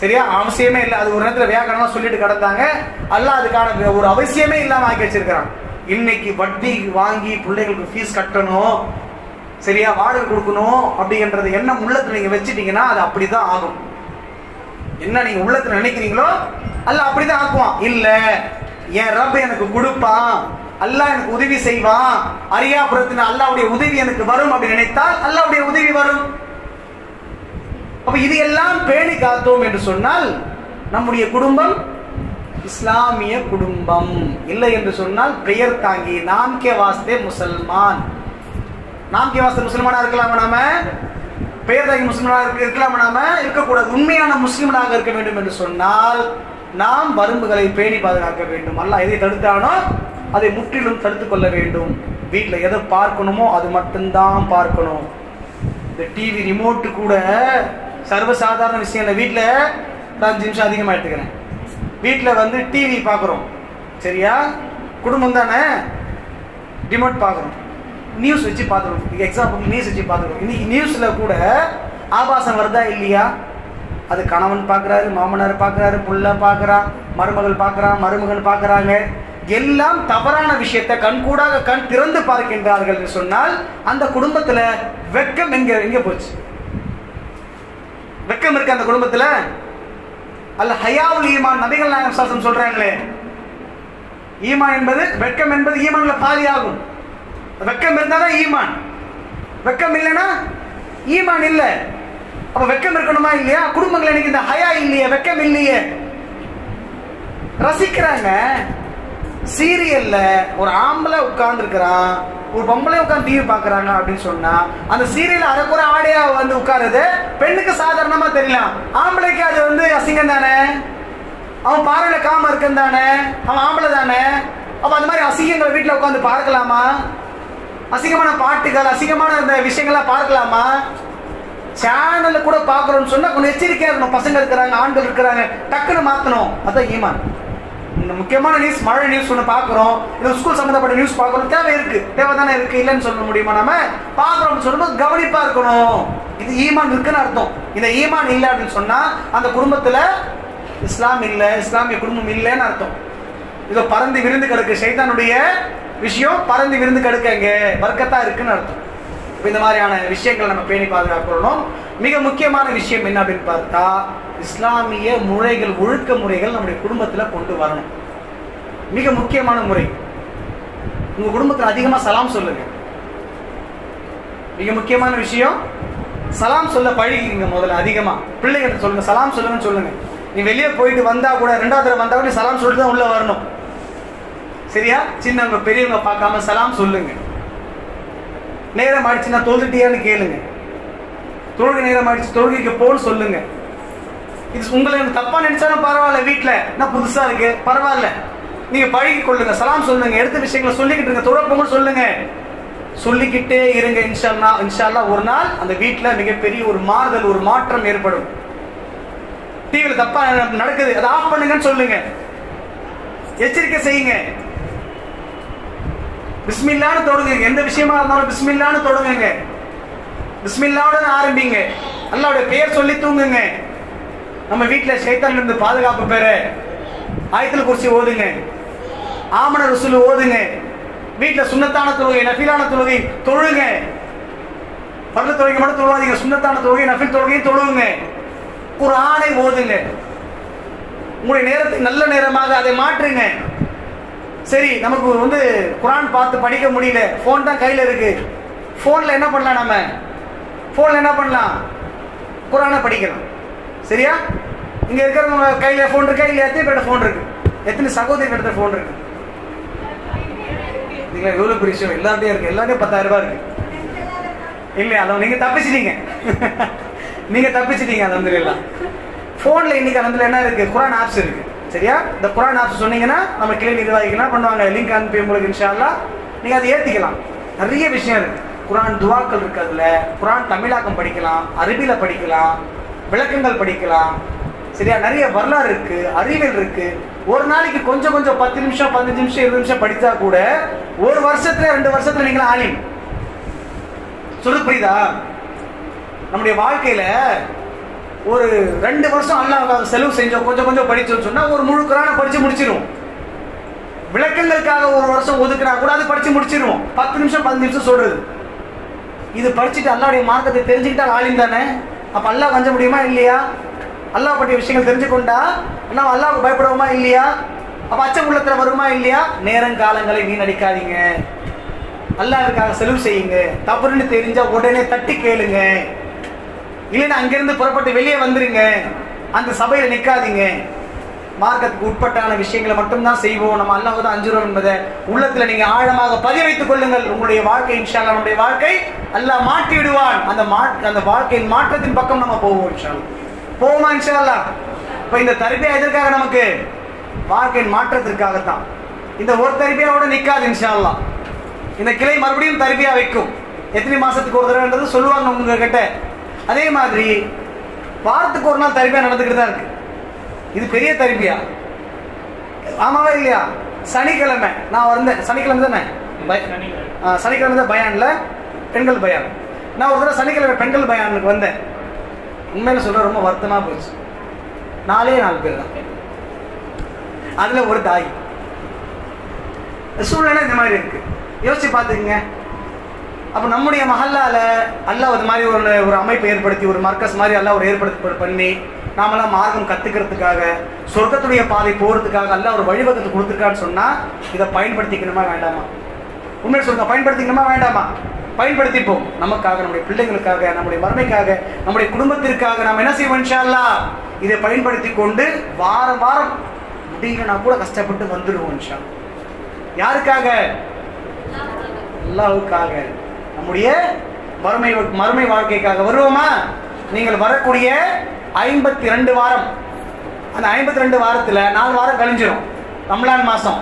சரியா? அவசியமே இல்லை. அது ஒரு நேரத்தில் வியாக்கரணமா சொல்லிட்டு கிடந்தாங்க. அல்லாஹ் அதுக்கான ஒரு அவசியமே இல்லாம ஆக்கி வச்சிருக்கிறான். இன்னைக்கு வட்டி வாங்கி பிள்ளைகளுக்கு ஃபீஸ் கட்டணும், சரியா, வாடகை கொடுக்கணும் அப்படின்றது எண்ணம் உள்ளத்துல நீங்க வச்சுட்டீங்கன்னா அது அப்படிதான் ஆகும். என்ன நீங்க உள்ளத்துல நினைக்கிறீங்களோ அல்லாஹ் அப்படிதான் ஆக்குவான். இல்ல, என் ரப்ப எனக்கு கொடுப்பான், அல்லாஹ் எனக்கு உதவி செய்வான், அரியாபுரத்தின் அல்லாஹ்வுடைய உதவி எனக்கு வரும் அப்படி நினைத்தால் அல்லாஹ்வுடைய உதவி வரும். அப்ப இது எல்லாம் பேணி காத்தோம் என்று சொன்னால் நம்முடைய குடும்பம் இஸ்லாமிய குடும்பம். இல்லை என்று சொன்னால் பெயர் தாங்கி நாம் கே வாஸ்தே முசல்மான், நாம் கே வாஸ்தே முஸ்லிமானா இருக்கலாமா? நாம பெயர் தாங்கி முஸ்லிமானாக இருக்கலாமா? நாம இருக்கக்கூடாது. உண்மையான முஸ்லிம்களாக இருக்க வேண்டும் என்று சொன்னால் நாம் வரம்புகளை பேணி பாதுகாக்க வேண்டும். அல்லாஹ் எதை தடுத்தானோ அதை முற்றிலும் தடுத்துக் கொள்ள வேண்டும். வீட்டில் எதை பார்க்கணுமோ அது மட்டும்தான் பார்க்கணும். இந்த டிவி ரிமோட்டு கூட சர்வசாதாரண விஷயம் இல்லை. வீட்டில் 5 நிமிஷம் அதிகமாக எடுத்துக்கிறேன். வீட்டில் வந்து டிவி பார்க்குறோம், சரியா, குடும்பம் தானே, ரிமோட் பார்க்குறோம், நியூஸ் வச்சு பார்த்துருவோம். எக்ஸாம்பிள் நியூஸ் வச்சு பார்த்துருவோம். இன்னைக்கு நியூஸில் கூட ஆபாசம் வருதா இல்லையா? அது கணவன் பார்க்குறாரு, மாமனார் பார்க்குறாரு, புள்ள பார்க்குறான், மருமகள் பார்க்குறான், மருமகன் பார்க்குறாங்க. எல்லாம் தவறான விஷயத்தை கண்கூடாக கண் திறந்து பார்க்கின்றார்கள் என்று சொன்னால் அந்த குடும்பத்தில் வெட்கம் எங்க போச்சு? வெட்கம் இருக்கு அந்த குடும்பத்தில்? அல்ல ஹயாவுல் ஈமான், நபிகள் நாயகம் ஸல்லல்லாஹு அலைஹி வஸல்லம் சொல்றாங்களே, ஈமான் என்பது, வெட்கம் என்பது ஈமான்ல பாதி ஆகும். வெட்கம் இருந்தாதான் ஈமான், வெட்கம் இல்லைன்னா ஈமான் இல்லை. அப்ப வெட்கம் இருக்கணுமா இல்லையா? குடும்பங்கள் இன்னைக்கு இந்த ஹயா இல்லையே, வெட்கம் இல்லையே. ரசிக்கிறாங்க சீரியல்ல, ஒரு ஆம்பளை உட்கார்ந்து இருக்கிறான், ஒரு பொம்பளை உட்கார்ந்து டிவி பாக்குறாங்க அப்படின்னு சொன்னா அந்த சீரியல் அரைக்குறை ஆடையா வந்து உட்காருது. பெண்ணுக்கு சாதாரணமா தெரியலாம், ஆம்பளைக்கு அது வந்து அசிங்கம் தானே, அவன் பார்வையில காம இருக்கும் தானே, அவன் ஆம்பளை தானே. அப்ப அந்த மாதிரி அசிங்கங்களை வீட்டுல உட்காந்து பார்க்கலாமா? அசிங்கமான பாட்டுகள், அசிங்கமான இந்த விஷயங்கள்லாம் பார்க்கலாமா? சேனல்ல கூட பார்க்கறோம்னு சொன்னா கொஞ்சம் எச்சரிக்கையா இருக்கணும். பசங்க இருக்கிறாங்க, ஆண்கள் இருக்கிறாங்க, டக்குன்னு மாத்தணும். அதான் ஈமான். இந்த முக்கியமான நியூஸ், மழை நியூஸ் ஒன்று பார்க்குறோம், இந்த ஸ்கூல் சம்மந்தப்பட்ட நியூஸ் பார்க்குறோம், தேவை இருக்கு, தேவை தானே இருக்கு, இல்லைன்னு சொல்ல முடியுமா? நம்ம பார்க்குறோம்னு சொல்லும்போது கவனிப்பா இருக்கணும். இது ஈமான் இருக்குன்னு அர்த்தம். இந்த ஈமான் இல்லை அப்படின்னு சொன்னா அந்த குடும்பத்துல இஸ்லாம் இல்லை, இஸ்லாமிய குடும்பம் இல்லைன்னு அர்த்தம். இதோ பறந்து விருந்து கிடக்கு, ஷைத்தானுடைய விஷயம் பறந்து விருந்து கிடக்கு, அங்கே வர்க்கத்தா இருக்குன்னு அர்த்தம். இந்த மாதிரியான விஷயங்களை நம்ம பேணி பாதுகாக்கணும். மிக முக்கியமான விஷயம் என்ன அப்படின்னு பார்த்தா, இஸ்லாமிய முறைகள், ஒழுக்க முறைகள் நம்முடைய குடும்பத்தில் கொண்டு வரணும். மிக முக்கியமான முறை, உங்க குடும்பத்தில் அதிகமா சலாம் சொல்லுங்க. மிக முக்கியமான விஷயம், சலாம் சொல்ல பழகிங்க. முதல்ல அதிகமா பிள்ளைகிட்ட சொல்லுங்க, சலாம் சொல்லுங்கன்னு சொல்லுங்க. நீ வெளியே போயிட்டு வந்தா கூட, 2வது தடவை வந்தா கூட சலாம் சொல்லிட்டு தான் உள்ள வரணும், சரியா? சின்னவங்க பெரியவங்க பார்க்காம சலாம் சொல்லுங்க. நேரம் ஆயிடுச்சுன்னா தொழுதுட்டியான்னு கேளுங்க. தொழுகை நேரம் ஆயிடுச்சு, தொழுகைக்கு போன்னு சொல்லுங்க. இது உங்களை தப்பா நினைச்சாலும் பரவாயில்ல, வீட்டுல என்ன புதுசா இருக்கு பரவாயில்ல, நீங்க பழகி கொள்ளுங்க, சலாம் சொல்லுங்க, எடுத்த விஷயங்களை சொல்லிக்கிட்டு இருங்க, தொழப்போங்க சொல்லுங்க, சொல்லிக்கிட்டே இருங்க. இன்ஷா அல்லாஹ் ஒரு நாள் அந்த வீட்டுல மிகப்பெரிய ஒரு மாறுதல், ஒரு மாற்றம் ஏற்படும். டிவியில தப்பா நடக்குது, அதை ஆஃப் பண்ணுங்கன்னு சொல்லுங்க, எச்சரிக்கை செய்யுங்க. பிஸ்மில்லான்னு தொடங்குங்க. எந்த விஷயமா இருந்தாலும் பிஸ்மில்லான்னு தொடங்குங்க, பிஸ்மில்லாவோட ஆரம்பிங்க, அல்லாஹ்வுடைய பெயர் சொல்லி தூங்குங்க. நம்ம வீட்டில் ஷைத்தான்ல இருந்து பாதுகாப்பு பெற ஆயத்துல் குர்சி ஓதுங்க, ஆமன ரசூல் ஓதுங்க. வீட்டில் சுன்னத்தான தொழுகை, நஃபிலான தொழுகை தொழுங்க. பர்ல தொழுகை மட்டும் தொழுவாதீங்க, சுன்னத்தான தொழுகை, நஃபில் தொழுகையும் தொழுவுங்க. குர்ஆனை ஓதுங்க. உங்களுடைய நேரத்தை நல்ல நேரமாக அதை மாற்றுங்க. சரி, நமக்கு வந்து குர்ஆன் பார்த்து படிக்க முடியல, ஃபோன் தான் கையில் இருக்கு, ஃபோனில் என்ன பண்ணலாம்? நம்ம ஃபோனில் என்ன பண்ணலாம்? குர்ஆனை படிக்கலாம், சரியா? இங்கே இருக்கிறவங்க கையில் ஃபோன் இருக்கா இல்லை? எத்தனை பேர்ட்ட ஃபோன் இருக்கு? எத்தனை சகோதரி கிட்ட ஃபோன் இருக்கு? இல்லைங்களா? எவ்வளோ பெரிய விஷயம், எல்லாத்தையும் இருக்கு, எல்லாத்தையும் 10,000 ரூபாய் இருக்கு இல்லையா? அதை நீங்கள் தப்பிச்சிட்டீங்க, நீங்கள் தப்பிச்சிட்டீங்க. அல்ஹம்துலில்லாஹ். ஃபோனில் இன்னைக்கு அல்ஹம்துலில்லாஹ் என்ன இருக்கு? குர்ஆன் ஆப்ஸ் இருக்கு, சரியா? இந்த குர்ஆன் ஆப்ஸ் சொன்னீங்கன்னா நம்ம கிளை நிர்வாகிகள் என்ன பண்ணுவாங்க, லிங்க் அனுப்பி உங்களுக்கு இன்ஷா அல்லாஹ் நீங்கள் அதை ஏற்றிக்கலாம். நிறைய விஷயம் இருக்கு. குரான் துவாக்கள் இருக்கு, அதுல குரான் தமிழாக்கம் படிக்கலாம், அரபியில படிக்கலாம், விளக்கங்கள் படிக்கலாம். சரியா? நிறைய வரலாறு இருக்கு, அறிவியல் இருக்கு. ஒரு நாளைக்கு கொஞ்சம் கொஞ்சம் 10 நிமிஷம் 15 நிமிஷம் 20 நிமிஷம் படித்தா கூட ஒரு வருஷத்துல 2 வருஷத்துல நீங்க ஆலிம். சொல்றது புரியுதா? நம்முடைய வாழ்க்கையில ஒரு 2 வருஷம் அல்லாஹ் செலவு செஞ்சோம், கொஞ்சம் கொஞ்சம் படிச்சோம்னு சொன்னா ஒரு முழு குரானை படிச்சு முடிச்சிருவோம். விளக்கங்களுக்காக ஒரு வருஷம் ஒதுக்குனா கூட அது படிச்சு முடிச்சிருவோம். 10 நிமிஷம் 15 நிமிஷம் சொல்றது. இது படிச்சுட்டு அல்லாஹ்வுடைய மார்க்கத்தை தெரிஞ்சுக்கிட்டா ஆலிம் தானே. அப்ப அல்லாஹ் வஞ்ச முடியுமா இல்லையா? அல்லாஹ் பற்றிய விஷயங்கள் தெரிஞ்சு கொண்டா நம்ம அல்லாஹ்வுக்கு பயப்படுவோமா இல்லையா? அப்ப அச்சம் உள்ளத்துல வருமா இல்லையா? நேரங்காலங்களை வீணடிக்காதீங்க, அல்லாஹ்வுக்காக செலவு செய்யுங்க. தவறுன்னு தெரிஞ்சா உடனே தட்டி கேளுங்க, இல்லைன்னா அங்கிருந்து புறப்பட்டு வெளியே வந்துருங்க. அந்த சபையில நிக்காதீங்க. மார்க்கத்துக்கு உட்பட்டான விஷயங்களை மட்டும்தான் செய்வோம். நம்ம அல்லாஹ் தான் அஞ்சுறோம் என்பதை உள்ளத்துல நீங்க ஆழமாக பதிய வைத்துக் கொள்ளுங்கள். உங்களுடைய வாழ்க்கை இன்ஷா அல்லாஹ், நம்முடைய வாழ்க்கை அல்லாஹ் மாற்றி விடுவான். அந்த வாழ்க்கையின் மாற்றத்தின் பக்கம் நம்ம போவோம் இன்ஷா அல்லாஹ். போவோமா இன்ஷா அல்லாஹ்? இப்ப இந்த தர்பியா எதற்காக? நமக்கு வாழ்க்கையின் மாற்றத்திற்காகத்தான். இந்த ஒரு தர்பியாவோட நிக்காது இன்ஷா அல்லாஹ். இந்த கிளை மறுபடியும் தர்பியா வைக்கும். எத்தனை மாசத்துக்கு ஒரு தடவைன்றது சொல்லுவாங்க உங்ககிட்ட. அதே மாதிரி வாரத்துக்கு ஒரு நாள் தர்பியா நடந்துக்கிட்டு தான் இருக்கு. இது பெரிய தர்பியா, ஆமாவா இல்லையா? சனிக்கிழமை நான் வந்தேன். சனிக்கிழமை தானே? சனிக்கிழமை தான் பயான்ல பெண்கள் பயான். நான் ஒரு தடவை சனிக்கிழமை பெண்கள் பயானுக்கு வந்தேன். உண்மையில சொல்ற ரொம்ப வருத்தமா போச்சு. 4 பேர் தான், அதுல ஒரு தாய். சூழ்நிலை இந்த மாதிரி இருக்கு, யோசிச்சு பார்த்துக்குங்க. அப்ப நம்முடைய மஹல்லால அல்லாஹ் ஒரு மாதிரி ஒரு அமைப்பை ஏற்படுத்தி, ஒரு மர்க்கஸ் மாதிரி அல்லாஹ் ஒரு ஏற்படுத்தி பண்ணி நாமெல்லாம் மார்க்கம் கத்துக்கிறதுக்காக, சொர்க்கத்துடைய பாதை போறதுக்காக அல்லாஹ் ஒரு வழிவகுத்து கொடுத்துருக்கான்னு சொன்னா இதை பயன்படுத்திக்கணுமா வேண்டாமா? உண்மையை சொல்லுங்க, பயன்படுத்திக்கணுமா வேண்டாமா? பயன்படுத்திப்போம். நமக்காக, நம்முடைய பிள்ளைங்களுக்காக, நம்முடைய மறுமைக்காக, நம்முடைய குடும்பத்திற்காக நாம் என்ன செய்வோம் இன்ஷா அல்லாஹ்? இதை பயன்படுத்தி கொண்டு வாரம் வாரம் முடியலனா கூட கஷ்டப்பட்டு வந்துடுவோம் இன்ஷா அல்லாஹ். யாருக்காக? அல்லாஹ்வுக்காக, நம்முடைய மறுமை வாழ்க்கைக்காக வருவோமா? நீங்கள் வரக்கூடிய 52 வாரம், அந்த 52 வாரத்துல 4 வாரம் கழிஞ்சிரும் ரமலான் மாசம்.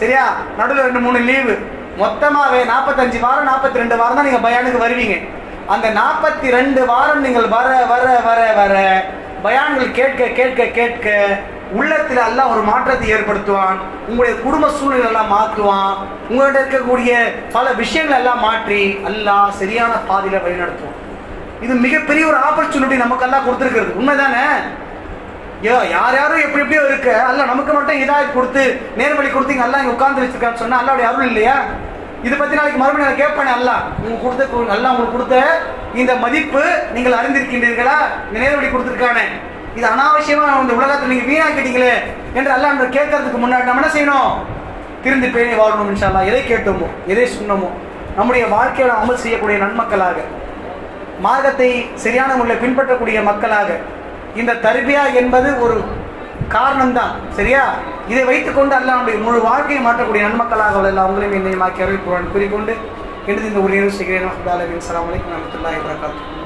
சரியா? நடுவில் 2-3 லீவு, மொத்தமாவே 45 வாரம் 42 வாரம் தான் நீங்க பயானுக்கு வருவீங்க. அந்த 42 வாரம் நீங்கள் வர வர வர வர பயான்கள் கேட்க கேட்க கேட்க உள்ளத்தில் அல்லாஹ் ஒரு மாற்றத்தை ஏற்படுத்துவான். உங்களுடைய குடும்ப சூழ்நிலை எல்லாம் மாற்றுவான். உங்கள்கிட்ட இருக்கக்கூடிய பல விஷயங்கள் எல்லாம் மாற்றி அல்லாஹ் சரியான பாதையில வழிநடத்துவான். இது மிகப்பெரிய ஒரு ஆப்பர்ச்சுனிட்டி நமக்கு எல்லாம் கொடுத்துருக்கிறது. உண்மைதானே? யார் யாரும் எப்படி எப்படியோ இருக்க, அல்லாஹ் நமக்கு மட்டும் ஹிதாயத் கொடுத்து நேர்வழி கொடுத்தீங்க, அல்லாஹ் இங்க உட்கார்ந்து வச்சிருக்கான்னு சொன்னா அல்லாஹ்வுடைய அருள் இல்லையா? இதை பத்தி நாளைக்கு மறுபடியும் நான் கேட்பேன். அல்லாஹ் உங்களுக்கு கொடுத்த இந்த மதிப்பு நீங்கள் அறிந்திருக்கின்றீர்களா? இந்த நேர்வழி கொடுத்துருக்கானே, இது அனாவசியமா இந்த உலகத்தில் நீங்க வீணாக்கிட்டீங்களே என்று அல்லாஹ் நம்ம கேட்கறதுக்கு முன்னாடி நம்ம என்ன செய்யணும்? திருந்து பேணி வாழணும் இன்ஷா அல்லாஹ். எதை கேட்டோமோ, எதை சொன்னோமோ நம்முடைய வாழ்க்கையில அமல் செய்யக்கூடிய நன்மக்களாக, மார்க்கத்தை சரியான முறையில் பின்பற்றக்கூடிய மக்களாக, இந்த தர்பியா என்பது ஒரு காரணம்தான். சரியா? இதை வைத்துக்கொண்டு அல்லாஹ் நம்முடைய முழு வாழ்க்கையை மாற்றக்கூடிய நன்மக்களாக எல்லாம் அவங்களையும் என்னையும் ஆக்கி அறிவிப்புடன் கூறிக்கொண்டு எனது இந்த உரையை செய்கிறேன். அஸ்ஸலாமு அலைக்கும் வரஹ்மத்துல்லாஹி வபரகாத்துஹு.